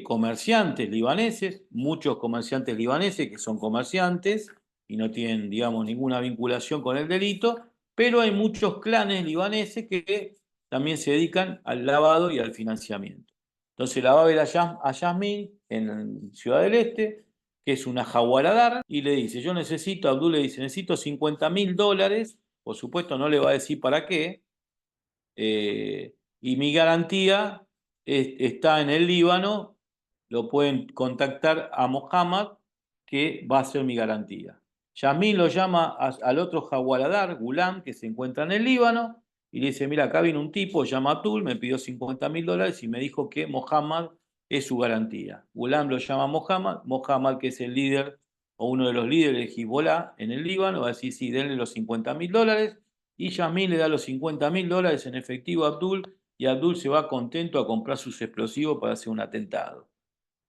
comerciantes libaneses, muchos comerciantes libaneses que son comerciantes y no tienen, digamos, ninguna vinculación con el delito, pero hay muchos clanes libaneses que también se dedican al lavado y al financiamiento. Entonces la va a ver a Yasmín en Ciudad del Este, que es una jaguaradar, y le dice, yo necesito, Abdul le dice, necesito $50.000, por supuesto no le va a decir para qué, y mi garantía está en el Líbano, lo pueden contactar a Mohammed, que va a ser mi garantía. Yasmín lo llama al otro jaguaradar, Gulam, que se encuentra en el Líbano, y le dice, mira, acá viene un tipo, llama Atul, me pidió $50.000 y me dijo que Mohammed es su garantía. Gulam lo llama a Mohammed, que es el líder o uno de los líderes de Hezbollah en el Líbano, va a decir, sí, denle los $50.000, y Yasmín le da los $50.000 en efectivo a Abdul, y Abdul se va contento a comprar sus explosivos para hacer un atentado.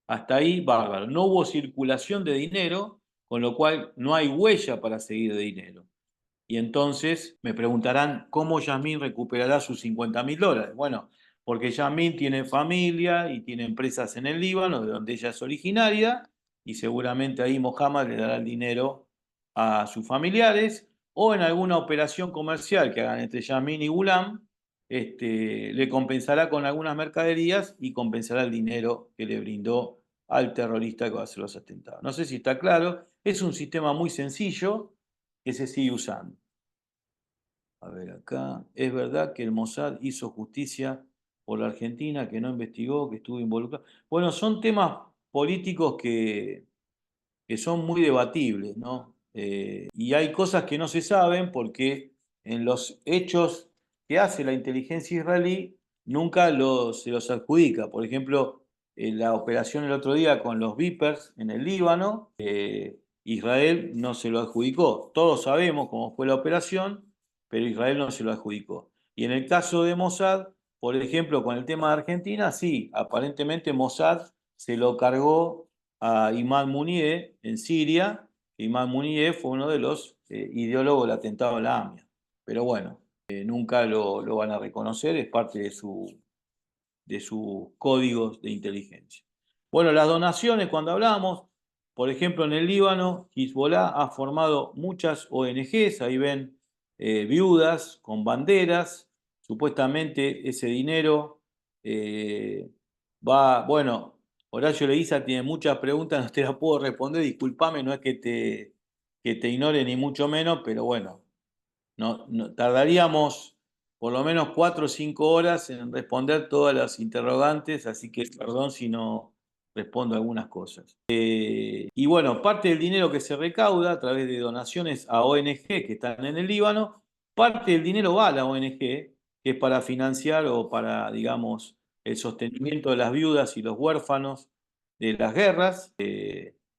Hasta ahí, bárbaro. No hubo circulación de dinero, con lo cual no hay huella para seguir de dinero. Y entonces me preguntarán, ¿cómo Yasmín recuperará sus $50.000? Bueno, porque Yasmín tiene familia y tiene empresas en el Líbano, de donde ella es originaria, y seguramente ahí Mohammed le dará el dinero a sus familiares, o en alguna operación comercial que hagan entre Yasmín y Gulam, le compensará con algunas mercaderías y compensará el dinero que le brindó al terrorista que va a hacer los atentados. No sé si está claro, es un sistema muy sencillo que se sigue usando. A ver acá, es verdad que el Mossad hizo justicia por la Argentina, que no investigó, que estuvo involucrado. Bueno, son temas políticos que son muy debatibles, ¿no? Y hay cosas que no se saben porque en los hechos que hace la inteligencia israelí nunca se los adjudica. Por ejemplo, la operación el otro día con los Vipers en el Líbano, Israel no se lo adjudicó. Todos sabemos cómo fue la operación, pero Israel no se lo adjudicó. Y en el caso de Mossad, por ejemplo, con el tema de Argentina, sí, aparentemente Mossad se lo cargó a Imad Muniyeh en Siria. Imad Muniyeh fue uno de los ideólogos del atentado a la AMIA. Pero bueno, nunca lo van a reconocer, es parte de sus códigos de inteligencia. Bueno, las donaciones, cuando hablamos, por ejemplo, en el Líbano, Hezbollah ha formado muchas ONGs, ahí ven viudas con banderas, supuestamente ese dinero bueno, Horacio Leiza tiene muchas preguntas, no te las puedo responder, discúlpame, no es que te ignore ni mucho menos, pero bueno, tardaríamos por lo menos 4 o 5 horas en responder todas las interrogantes, así que perdón si no respondo algunas cosas. Y bueno, parte del dinero que se recauda a través de donaciones a ONG que están en el Líbano, parte del dinero va a la ONG, que es para financiar o para, digamos, el sostenimiento de las viudas y los huérfanos de las guerras,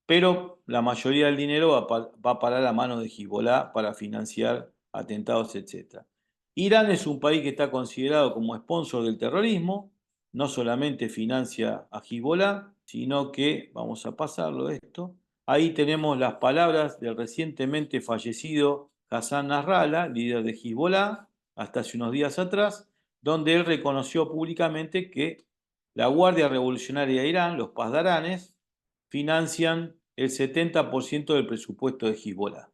pero la mayoría del dinero va a parar a manos de Hezbollah para financiar atentados, etc. Irán es un país que está considerado como sponsor del terrorismo, no solamente financia a Hezbollah, sino que, vamos a pasarlo esto, ahí tenemos las palabras del recientemente fallecido Hassan Nasrallah, líder de Hezbollah, hasta hace unos días atrás, donde él reconoció públicamente que la Guardia Revolucionaria de Irán, los Pasdaranes, financian el 70% del presupuesto de Hezbollah.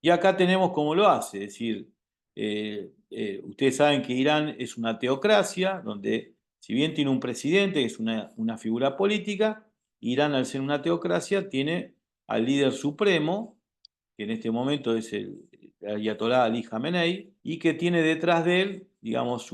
Y acá tenemos cómo lo hace, es decir, ustedes saben que Irán es una teocracia donde Si bien tiene un presidente, que es una figura política, Irán, al ser una teocracia, tiene al líder supremo, que en este momento es el ayatolá Ali Khamenei, y que tiene detrás de él, digamos,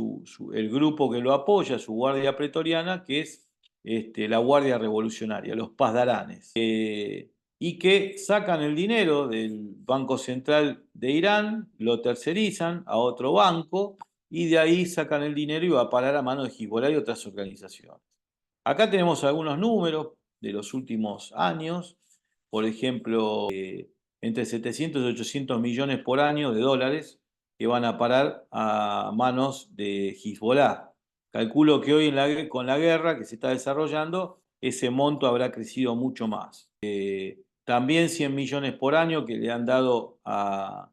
el grupo que lo apoya, su guardia pretoriana, que es la Guardia Revolucionaria, los Pasdaranes, y que sacan el dinero del Banco Central de Irán, lo tercerizan a otro banco, y de ahí sacan el dinero y va a parar a manos de Hezbollah y otras organizaciones. Acá tenemos algunos números de los últimos años, por ejemplo, entre 700 y 800 millones por año de dólares que van a parar a manos de Hezbollah. Calculo que hoy con la guerra que se está desarrollando, ese monto habrá crecido mucho más. También 100 millones por año que le han dado a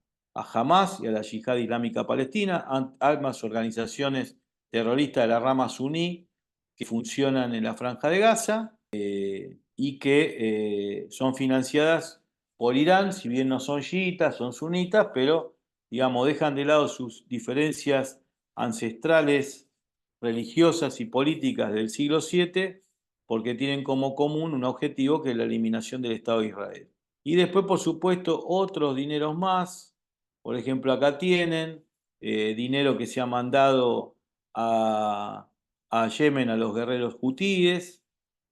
Hamas y a la Yihad Islámica Palestina, ambas organizaciones terroristas de la rama suní que funcionan en la Franja de Gaza y que son financiadas por Irán, si bien no son chiitas, son sunitas, pero digamos, dejan de lado sus diferencias ancestrales, religiosas y políticas del siglo VII, porque tienen como común un objetivo que es la eliminación del Estado de Israel. Y después, por supuesto, otros dineros más. Por ejemplo, acá tienen dinero que se ha mandado a Yemen a los guerreros hutíes,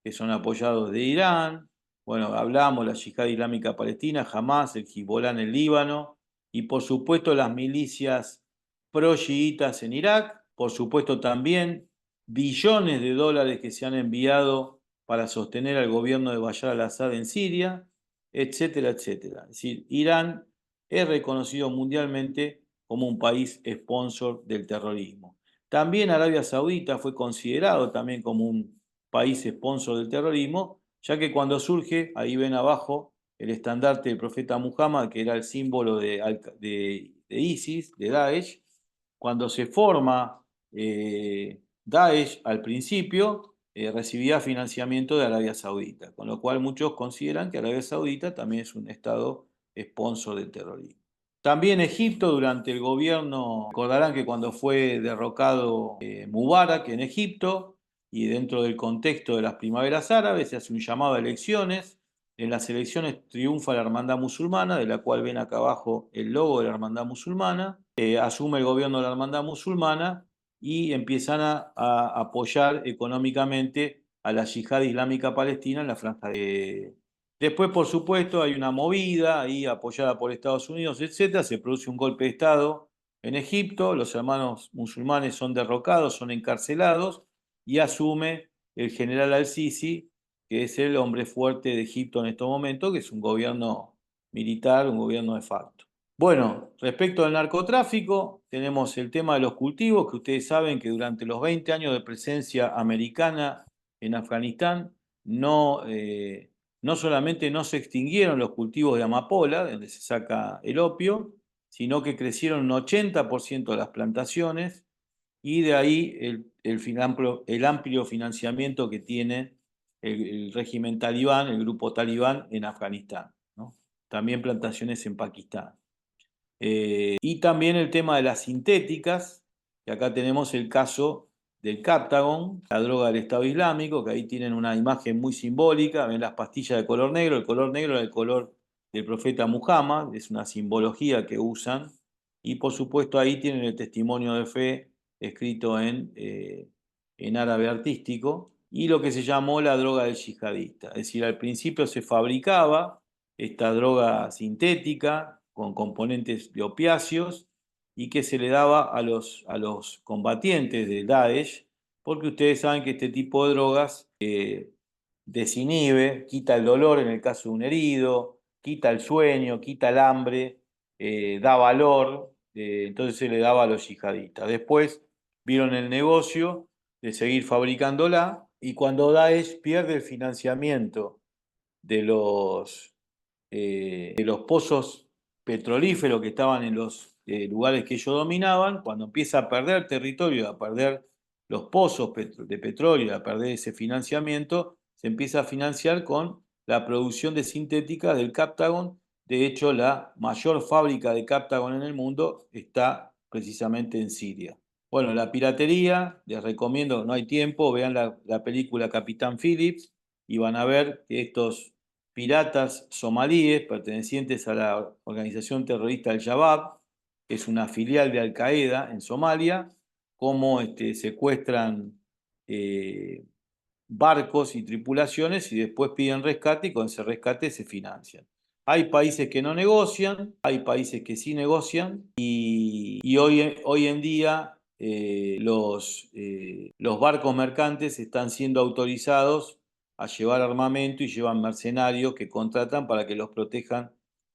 que son apoyados de Irán. Bueno, hablamos la Yihad Islámica Palestina, Hamas, el Hezbollah en el Líbano, y por supuesto las milicias pro-chiitas en Irak, por supuesto también billones de dólares que se han enviado para sostener al gobierno de Bashar al-Assad en Siria, etcétera, etcétera. Es decir, Irán es reconocido mundialmente como un país sponsor del terrorismo. También Arabia Saudita fue considerado también como un país sponsor del terrorismo, ya que cuando surge, ahí ven abajo, el estandarte del profeta Muhammad, que era el símbolo de ISIS, de Daesh, cuando se forma Daesh al principio, recibía financiamiento de Arabia Saudita, con lo cual muchos consideran que Arabia Saudita también es un estado sponsor del terrorismo. También Egipto, durante el gobierno, recordarán que cuando fue derrocado Mubarak en Egipto, y dentro del contexto de las primaveras árabes, se hace un llamado a elecciones. En las elecciones triunfa la Hermandad Musulmana, de la cual ven acá abajo el logo de la Hermandad Musulmana. Asume el gobierno de la Hermandad Musulmana y empiezan a apoyar económicamente a la Yihad Islámica Palestina en la franja de... Después, por supuesto, hay una movida ahí apoyada por Estados Unidos, etcétera. Se produce un golpe de Estado en Egipto, los hermanos musulmanes son derrocados, son encarcelados y asume el general al-Sisi, que es el hombre fuerte de Egipto en estos momentos, que es un gobierno militar, un gobierno de facto. Bueno, respecto al narcotráfico, tenemos el tema de los cultivos, que ustedes saben que durante los 20 años de presencia americana en Afganistán, no solamente no se extinguieron los cultivos de amapola, de donde se saca el opio, sino que crecieron un 80% de las plantaciones, y de ahí el amplio financiamiento que tiene el régimen talibán, el grupo talibán en Afganistán, ¿no? También plantaciones en Pakistán. Y también el tema de las sintéticas, que acá tenemos el caso del Captagon, la droga del Estado Islámico, que ahí tienen una imagen muy simbólica, ven las pastillas de color negro, el color negro era el color del profeta Muhammad, es una simbología que usan, y por supuesto ahí tienen el testimonio de fe escrito en árabe artístico, y lo que se llamó la droga del yihadista. Es decir, al principio se fabricaba esta droga sintética con componentes de opiáceos y que se le daba a los combatientes de Daesh, porque ustedes saben que este tipo de drogas desinhibe, quita el dolor en el caso de un herido, quita el sueño, quita el hambre, da valor, entonces se le daba a los yihadistas. Después vieron el negocio de seguir fabricándola, y cuando Daesh pierde el financiamiento de los pozos petrolíferos que estaban en los lugares que ellos dominaban, cuando empieza a perder territorio, a perder los pozos de petróleo, a perder ese financiamiento, se empieza a financiar con la producción de sintética del Captagon. De hecho, la mayor fábrica de Captagon en el mundo está precisamente en Siria. Bueno, la piratería, les recomiendo, no hay tiempo, vean la película Capitán Phillips y van a ver que estos piratas somalíes pertenecientes a la organización terrorista Al-Shabaab, que es una filial de Al-Qaeda en Somalia, cómo secuestran barcos y tripulaciones y después piden rescate y con ese rescate se financian. Hay países que no negocian, hay países que sí negocian y hoy en día los barcos mercantes están siendo autorizados a llevar armamento y llevan mercenarios que contratan para que los protejan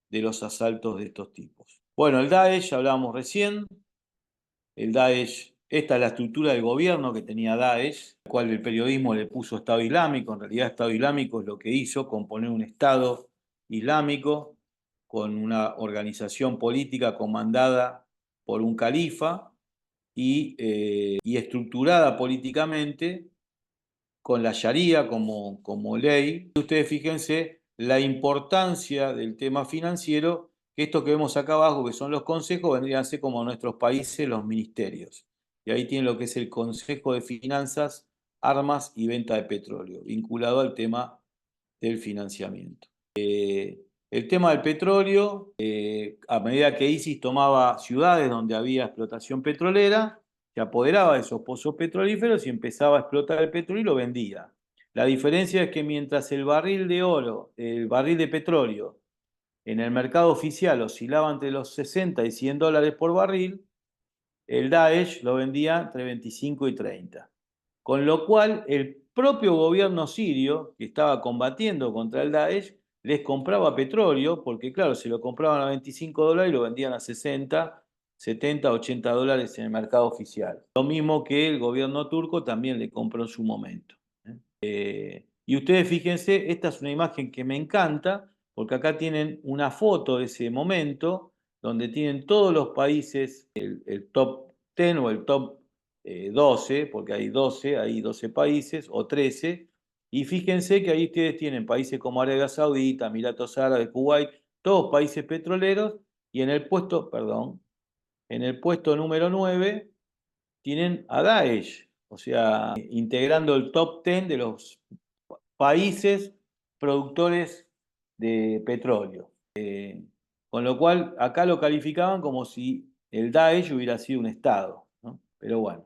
de los asaltos de estos tipos. Bueno, el Daesh, hablábamos recién, el Daesh, esta es la estructura del gobierno que tenía Daesh, al cual el periodismo le puso Estado Islámico. En realidad, Estado Islámico es lo que hizo, componer un Estado islámico con una organización política comandada por un califa y estructurada políticamente con la Sharia como ley. Ustedes fíjense la importancia del tema financiero, que esto que vemos acá abajo, que son los consejos, vendrían a ser como en nuestros países los ministerios. Y ahí tienen lo que es el Consejo de Finanzas, Armas y Venta de Petróleo, vinculado al tema del financiamiento. El tema del petróleo, a medida que ISIS tomaba ciudades donde había explotación petrolera, se apoderaba de esos pozos petrolíferos y empezaba a explotar el petróleo y lo vendía. La diferencia es que mientras el barril de oro, el barril de petróleo en el mercado oficial oscilaba entre los 60 y 100 dólares por barril, el Daesh lo vendía entre 25 y 30. Con lo cual, el propio gobierno sirio, que estaba combatiendo contra el Daesh, les compraba petróleo, porque claro, se lo compraban a 25 dólares y lo vendían a 60, 70, 80 dólares en el mercado oficial. Lo mismo que el gobierno turco también le compró en su momento. Y ustedes fíjense, esta es una imagen que me encanta, porque acá tienen una foto de ese momento, donde tienen todos los países, el top 10 o el top 12, porque hay 12 países o 13, y fíjense que ahí ustedes tienen países como Arabia Saudita, Emiratos Árabes, Kuwait, todos países petroleros, y en el puesto, perdón, en el puesto número 9 tienen a Daesh, o sea, integrando el top 10 de los países productores de petróleo. Con lo cual, acá lo calificaban como si el Daesh hubiera sido un Estado, ¿no? Pero bueno.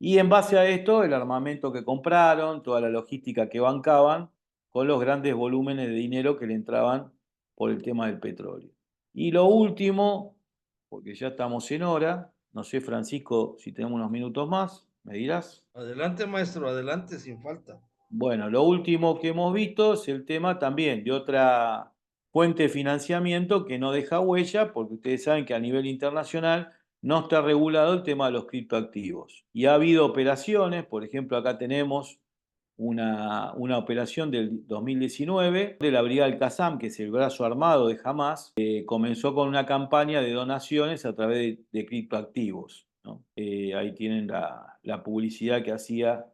Y en base a esto, el armamento que compraron, toda la logística que bancaban, con los grandes volúmenes de dinero que le entraban por el tema del petróleo. Y lo último, porque ya estamos en hora, no sé, Francisco, si tenemos unos minutos más, me dirás. Adelante, maestro, adelante, sin falta. Bueno, lo último que hemos visto es el tema también de otra fuente de financiamiento que no deja huella, porque ustedes saben que a nivel internacional no está regulado el tema de los criptoactivos. Y ha habido operaciones, por ejemplo, acá tenemos una operación del 2019 de la Brigada Al-Qassam, que es el brazo armado de Hamas, comenzó con una campaña de donaciones a través de criptoactivos, ¿no? Ahí tienen la publicidad que hacía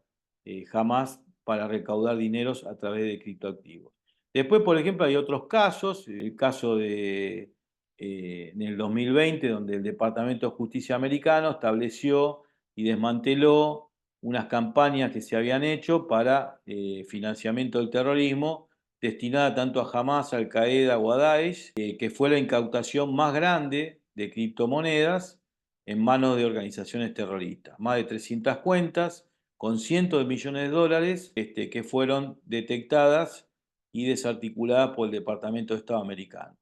Hamas para recaudar dineros a través de criptoactivos. Después, por ejemplo, hay otros casos, el caso de en el 2020, donde el Departamento de Justicia americano estableció y desmanteló unas campañas que se habían hecho para financiamiento del terrorismo, destinada tanto a Hamas, Al Qaeda o a Daesh, que fue la incautación más grande de criptomonedas en manos de organizaciones terroristas. Más de 300 cuentas con cientos de millones de dólares que fueron detectadas y desarticuladas por el Departamento de Estado americano.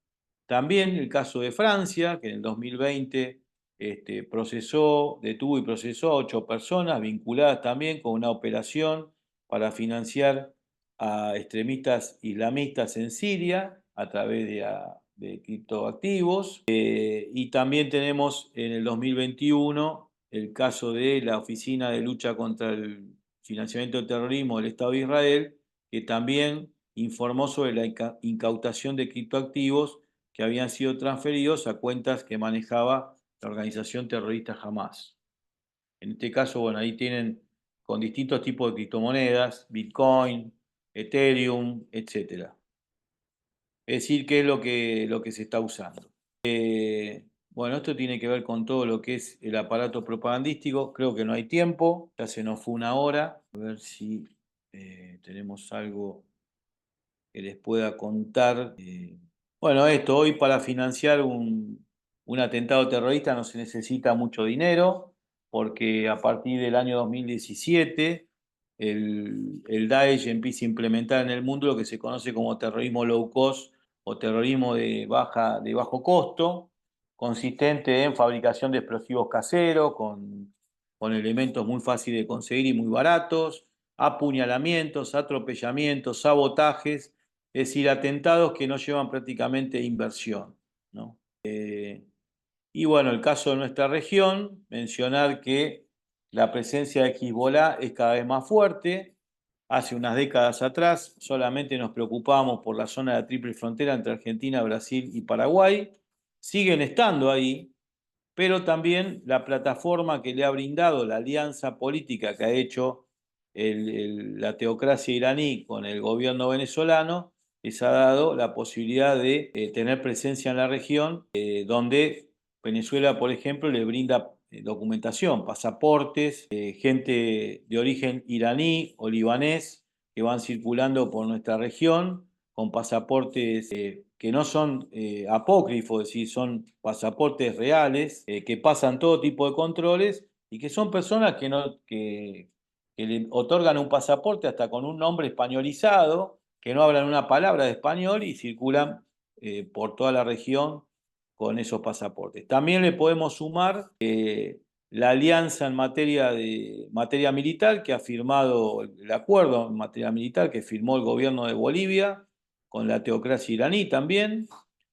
También el caso de Francia, que en el 2020 detuvo y procesó a 8 personas vinculadas también con una operación para financiar a extremistas islamistas en Siria a través de criptoactivos. Y también tenemos en el 2021 el caso de la Oficina de Lucha contra el Financiamiento del Terrorismo del Estado de Israel, que también informó sobre la incautación de criptoactivos que habían sido transferidos a cuentas que manejaba la organización terrorista Hamas. En este caso, bueno, ahí tienen con distintos tipos de criptomonedas, Bitcoin, Ethereum, etc. Es decir, qué es lo que se está usando. Bueno, esto tiene que ver con todo lo que es el aparato propagandístico. Creo que no hay tiempo, ya se nos fue una hora. A ver si tenemos algo que les pueda contar. Bueno, esto, hoy para financiar un atentado terrorista no se necesita mucho dinero, porque a partir del año 2017 el Daesh empieza a implementar en el mundo lo que se conoce como terrorismo low cost o terrorismo de bajo costo, consistente en fabricación de explosivos caseros con elementos muy fáciles de conseguir y muy baratos, apuñalamientos, atropellamientos, sabotajes, es decir, atentados que no llevan prácticamente inversión, ¿no? Y bueno, el caso de nuestra región, mencionar que la presencia de Hezbollah es cada vez más fuerte. Hace unas décadas atrás solamente nos preocupábamos por la zona de la triple frontera entre Argentina, Brasil y Paraguay. Siguen estando ahí, pero también la plataforma que le ha brindado la alianza política que ha hecho la teocracia iraní con el gobierno venezolano, les ha dado la posibilidad de tener presencia en la región, donde Venezuela, por ejemplo, le brinda documentación, pasaportes, gente de origen iraní o libanés que van circulando por nuestra región con pasaportes que no son apócrifos, es decir, son pasaportes reales, que pasan todo tipo de controles y que son personas que le otorgan un pasaporte hasta con un nombre españolizado, que no hablan una palabra de español y circulan por toda la región con esos pasaportes. También le podemos sumar la alianza en materia militar que ha firmado el acuerdo en materia militar que firmó el gobierno de Bolivia con la teocracia iraní también.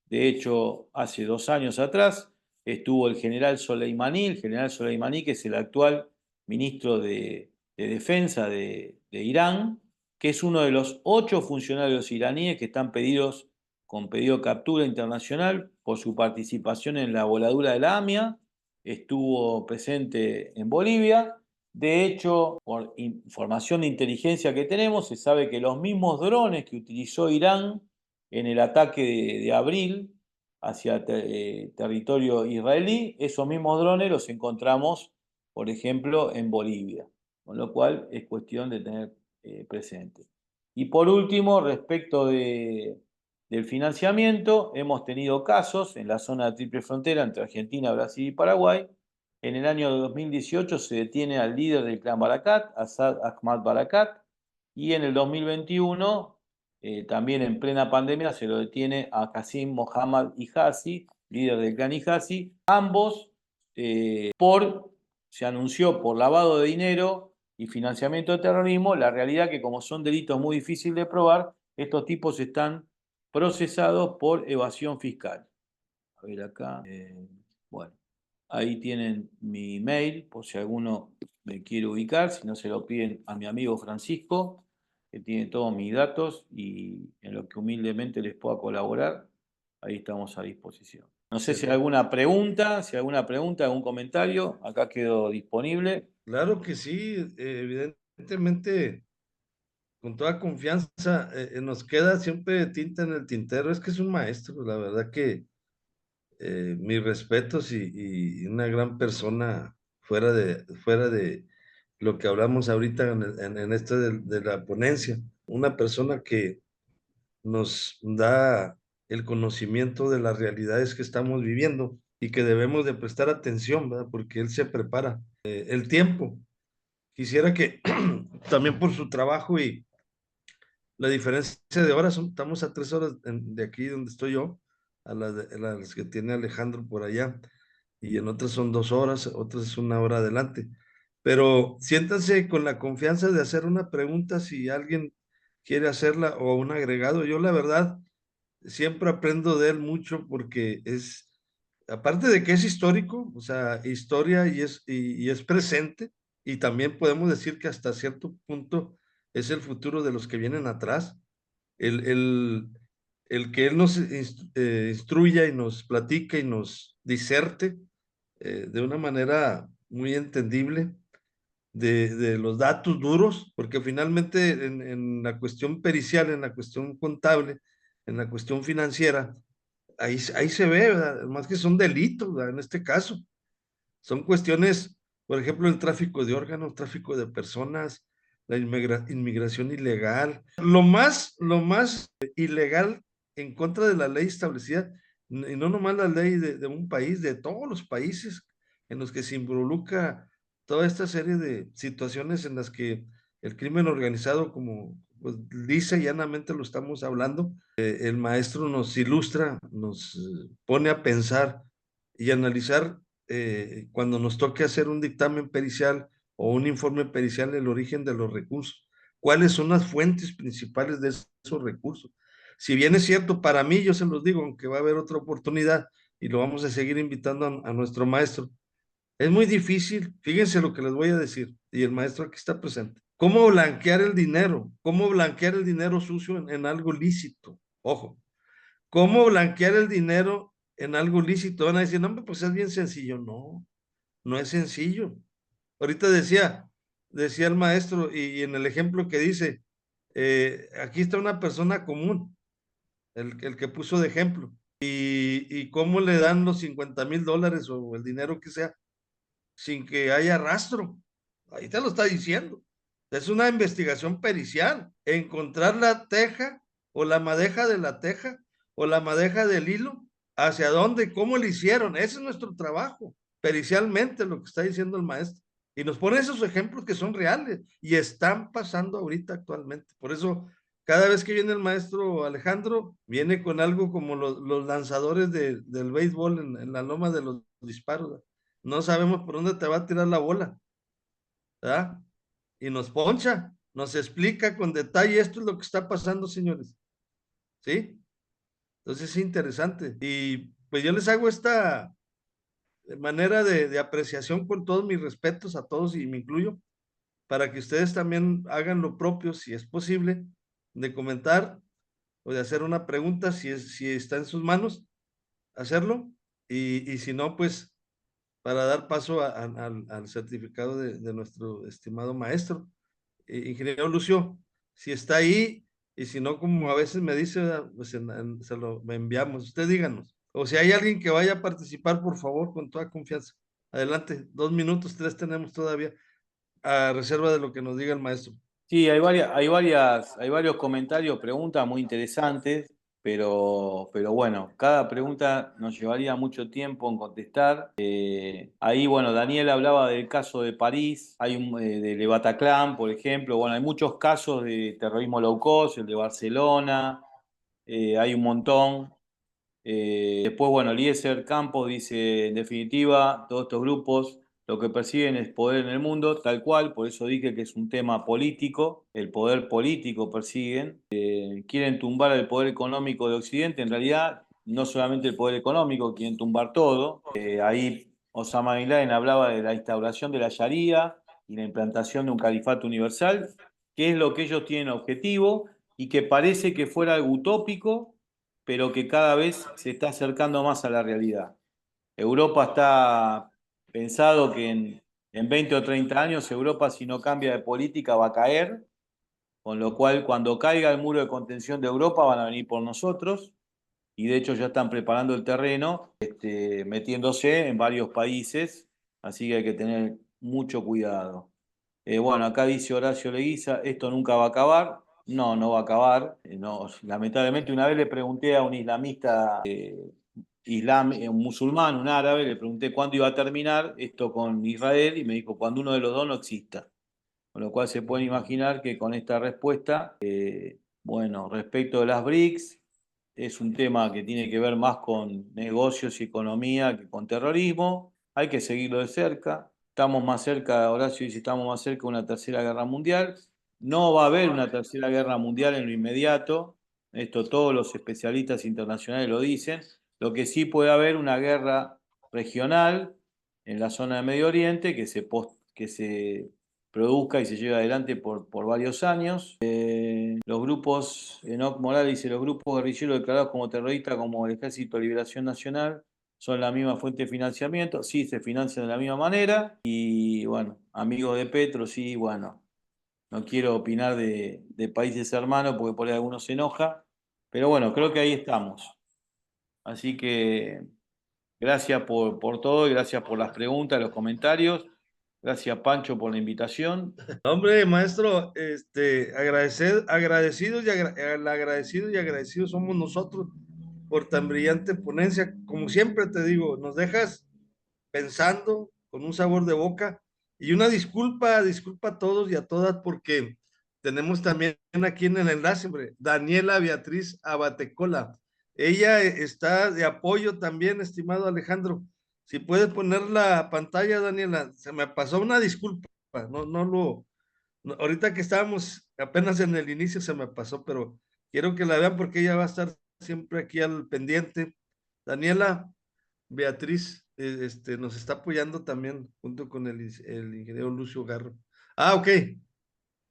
De hecho, hace 2 años atrás estuvo el general Soleimani, que es el actual ministro de Defensa de Irán, que es uno de los 8 funcionarios iraníes que están pedidos con pedido de captura internacional por su participación en la voladura de la AMIA. Estuvo presente en Bolivia. De hecho, por información de inteligencia que tenemos, se sabe que los mismos drones que utilizó Irán en el ataque de abril hacia territorio israelí, esos mismos drones los encontramos, por ejemplo, en Bolivia, con lo cual es cuestión de tener presente. Y por último, respecto del financiamiento, hemos tenido casos en la zona de triple frontera entre Argentina, Brasil y Paraguay. En el año 2018 se detiene al líder del clan Barakat, Asad Ahmad Barakat, y en el 2021, también en plena pandemia, se lo detiene a Qasim Mohammad Hijazi, líder del clan Hijazi, ambos se anunció por lavado de dinero y financiamiento de terrorismo. La realidad que como son delitos muy difíciles de probar, estos tipos están procesados por evasión fiscal. A ver acá. Bueno, ahí tienen mi mail por si alguno me quiere ubicar, si no se lo piden a mi amigo Francisco, que tiene todos mis datos y en lo que humildemente les pueda colaborar, ahí estamos a disposición. No sé si hay Excelente. alguna pregunta, algún comentario, acá quedo disponible. Claro que sí, evidentemente, con toda confianza, nos queda siempre tinta en el tintero. Es que es un maestro, la verdad que mis respetos y una gran persona fuera de lo que hablamos ahorita en esto de la ponencia. Una persona que nos da el conocimiento de las realidades que estamos viviendo y que debemos de prestar atención, ¿verdad? Porque él se prepara. El tiempo. Quisiera que también por su trabajo y la diferencia de horas, estamos a 3 horas de aquí donde estoy yo, a las que tiene Alejandro por allá, y en otras son 2 horas, otras es una hora adelante. Pero siéntanse con la confianza de hacer una pregunta si alguien quiere hacerla o un agregado. Yo la verdad siempre aprendo de él mucho porque aparte de que es histórico, o sea, historia y es presente, y también podemos decir que hasta cierto punto es el futuro de los que vienen atrás. El, el, el que él nos instruya y nos platica y nos diserte de una manera muy entendible de los datos duros, porque finalmente en la cuestión pericial, en la cuestión contable, en la cuestión financiera, ahí se ve, ¿verdad? Más que son delitos, ¿verdad? En este caso. Son cuestiones, por ejemplo, el tráfico de órganos, tráfico de personas, la inmigración ilegal. Lo más ilegal en contra de la ley establecida, y no nomás la ley de un país, de todos los países en los que se involucra toda esta serie de situaciones en las que el crimen organizado, como pues, dice llanamente lo estamos hablando, el maestro nos ilustra, nos pone a pensar y analizar cuando nos toque hacer un dictamen pericial o un informe pericial el origen de los recursos. ¿Cuáles son las fuentes principales de esos recursos? Si bien es cierto, para mí, yo se los digo, aunque va a haber otra oportunidad y lo vamos a seguir invitando a nuestro maestro, es muy difícil, fíjense lo que les voy a decir, y el maestro aquí está presente. ¿Cómo blanquear el dinero? ¿Cómo blanquear el dinero sucio en algo lícito? Ojo, ¿cómo blanquear el dinero en algo lícito? Van a decir, no, hombre, pues es bien sencillo. No, no es sencillo. Ahorita decía el maestro, y en el ejemplo que dice, aquí está una persona común, el que puso de ejemplo, y cómo le dan los $50,000 o el dinero que sea sin que haya rastro. Ahí te lo está diciendo. Es una investigación pericial. Encontrar la teja o la madeja de la teja o la madeja del hilo, hacia dónde, cómo le hicieron. Ese es nuestro trabajo, pericialmente, lo que está diciendo el maestro. Y nos pone esos ejemplos que son reales y están pasando ahorita actualmente. Por eso, cada vez que viene el maestro Alejandro, viene con algo como los lanzadores del béisbol en la loma de los disparos, ¿verdad? No sabemos por dónde te va a tirar la bola, ¿verdad? Y nos poncha, nos explica con detalle esto es lo que está pasando, señores, ¿sí? Entonces es interesante. Y pues yo les hago esta manera de apreciación con todos mis respetos a todos y me incluyo, para que ustedes también hagan lo propio, si es posible, de comentar o de hacer una pregunta, si está en sus manos, hacerlo. Y si no, pues para dar paso al certificado de nuestro estimado maestro. Ingeniero Lucio, si está ahí y si no, como a veces me dice, pues se lo enviamos. Usted díganos. O si hay alguien que vaya a participar, por favor, con toda confianza. Adelante, 2 minutos, 3 tenemos todavía, a reserva de lo que nos diga el maestro. Sí, hay varios comentarios, preguntas muy interesantes, pero bueno, cada pregunta nos llevaría mucho tiempo en contestar. Ahí, bueno, Daniel hablaba del caso de París, del Bataclan, por ejemplo. Bueno, hay muchos casos de terrorismo low cost, el de Barcelona, hay un montón. Después, bueno, Eliezer Campos dice, en definitiva, todos estos grupos lo que persiguen es poder en el mundo, tal cual, por eso dije que es un tema político, el poder político persiguen, quieren tumbar el poder económico de Occidente, en realidad no solamente el poder económico, quieren tumbar todo. Ahí Osama Bin Laden hablaba de la instauración de la Sharia y la implantación de un califato universal, que es lo que ellos tienen objetivo y que parece que fuera algo utópico pero que cada vez se está acercando más a la realidad. Europa está pensado que en 20 o 30 años Europa si no cambia de política va a caer, con lo cual cuando caiga el muro de contención de Europa van a venir por nosotros y de hecho ya están preparando el terreno, metiéndose en varios países, así que hay que tener mucho cuidado. Bueno, acá dice Horacio Leguiza, esto nunca va a acabar. No, no va a acabar. No, lamentablemente una vez le pregunté a un islamista, un musulmán, un árabe, le pregunté cuándo iba a terminar esto con Israel y me dijo cuando uno de los dos no exista. Con lo cual se pueden imaginar que con esta respuesta, bueno, respecto de las BRICS, es un tema que tiene que ver más con negocios y economía que con terrorismo. Hay que seguirlo de cerca. Estamos más cerca, Horacio dice, estamos más cerca de una tercera guerra mundial. No va a haber una tercera guerra mundial en lo inmediato. Esto todos los especialistas internacionales lo dicen. Lo que sí puede haber una guerra regional en la zona de Medio Oriente que se produzca y se lleve adelante por varios años. Los grupos, Enoch Morales dice, los grupos guerrilleros declarados como terroristas como el Ejército de Liberación Nacional son la misma fuente de financiamiento, sí, se financian de la misma manera. Y bueno, amigos de Petro, sí, bueno, no quiero opinar de países hermanos porque por ahí algunos se enoja, pero bueno, creo que ahí estamos. Así que gracias por todo y gracias por las preguntas, los comentarios. Gracias, Pancho, por la invitación. Hombre, maestro, agradecidos y agradecidos somos nosotros por tan brillante ponencia. Como siempre te digo, nos dejas pensando con un sabor de boca y una disculpa a todos y a todas porque tenemos también aquí en el enlace, hombre, Daniela Beatriz Abatecola. Ella está de apoyo también, estimado Alejandro. Si puedes poner la pantalla, Daniela, se me pasó una disculpa, ahorita que estábamos apenas en el inicio se me pasó, pero quiero que la vean porque ella va a estar siempre aquí al pendiente. Daniela Beatriz, nos está apoyando también junto con el ingeniero Lucio Garro. Ah, ok.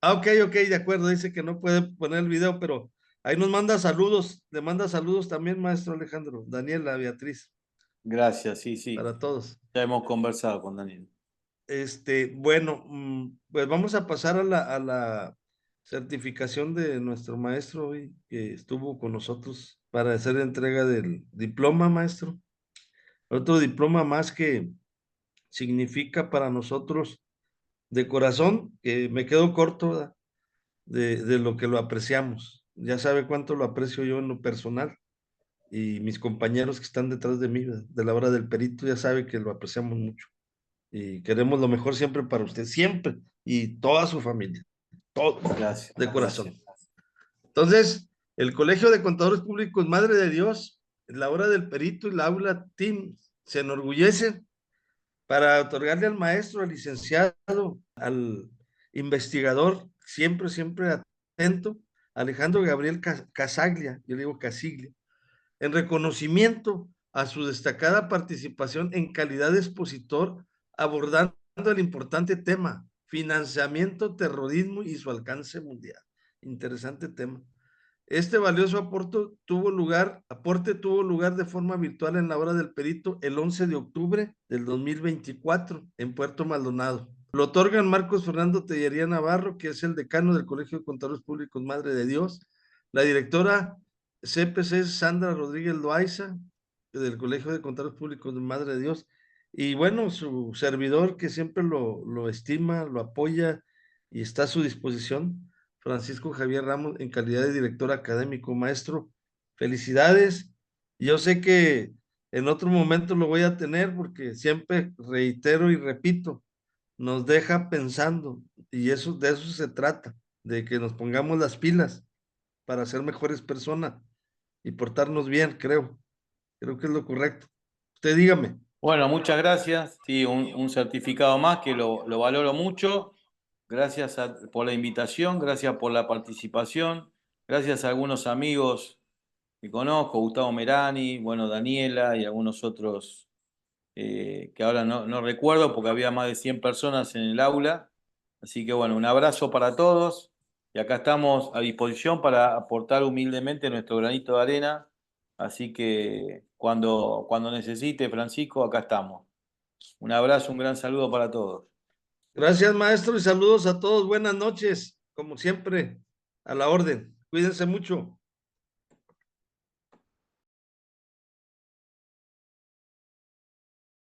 Ok, de acuerdo. Dice que no puede poner el video, pero ahí nos manda saludos. Le manda saludos también, maestro Alejandro. Daniela Beatriz, Gracias, sí, sí. para todos. Ya hemos conversado con Daniel. Bueno, pues vamos a pasar a la certificación de nuestro maestro hoy, que estuvo con nosotros para hacer entrega del diploma, maestro. Otro diploma más que significa para nosotros de corazón, que me quedo corto, ¿verdad? De lo que lo apreciamos. Ya sabe cuánto lo aprecio yo en lo personal y mis compañeros que están detrás de mí, ¿verdad? De la hora del perito, ya sabe que lo apreciamos mucho y queremos lo mejor siempre para usted, siempre y toda su familia, todo, Gracias, de gracias. corazón. Entonces, el Colegio de Contadores Públicos, Madre de Dios, en la hora del perito y la aula team se enorgullecen para otorgarle al maestro, al licenciado, al investigador, siempre atento, Alejandro Gabriel Casaglia, yo le digo Casiglia, en reconocimiento a su destacada participación en calidad de expositor, abordando el importante tema, financiamiento, terrorismo y su alcance mundial. Interesante tema. Este valioso aporte tuvo lugar de forma virtual en la hora del perito el 11 de octubre del 2024 en Puerto Maldonado. Lo otorgan Marcos Fernando Tellería Navarro, que es el decano del Colegio de Contadores Públicos Madre de Dios, la directora CPC Sandra Rodríguez Loaiza, del Colegio de Contadores Públicos de Madre de Dios, y bueno, su servidor que siempre lo estima, lo apoya y está a su disposición, Francisco Javier Ramos, en calidad de director académico. Maestro, felicidades. Yo sé que en otro momento lo voy a tener porque siempre reitero y repito, nos deja pensando y de eso se trata, de que nos pongamos las pilas para ser mejores personas y portarnos bien, creo que es lo correcto. Usted dígame. Bueno, muchas gracias. Sí, un certificado más que lo valoro mucho. Gracias por la invitación, gracias por la participación, gracias a algunos amigos que conozco, Gustavo Merani, bueno, Daniela y algunos otros que ahora no recuerdo porque había más de 100 personas en el aula. Así que bueno, un abrazo para todos y acá estamos a disposición para aportar humildemente nuestro granito de arena. Así que cuando necesite, Francisco, acá estamos. Un abrazo, un gran saludo para todos. Gracias, maestro, y saludos a todos. Buenas noches, como siempre, a la orden. Cuídense mucho.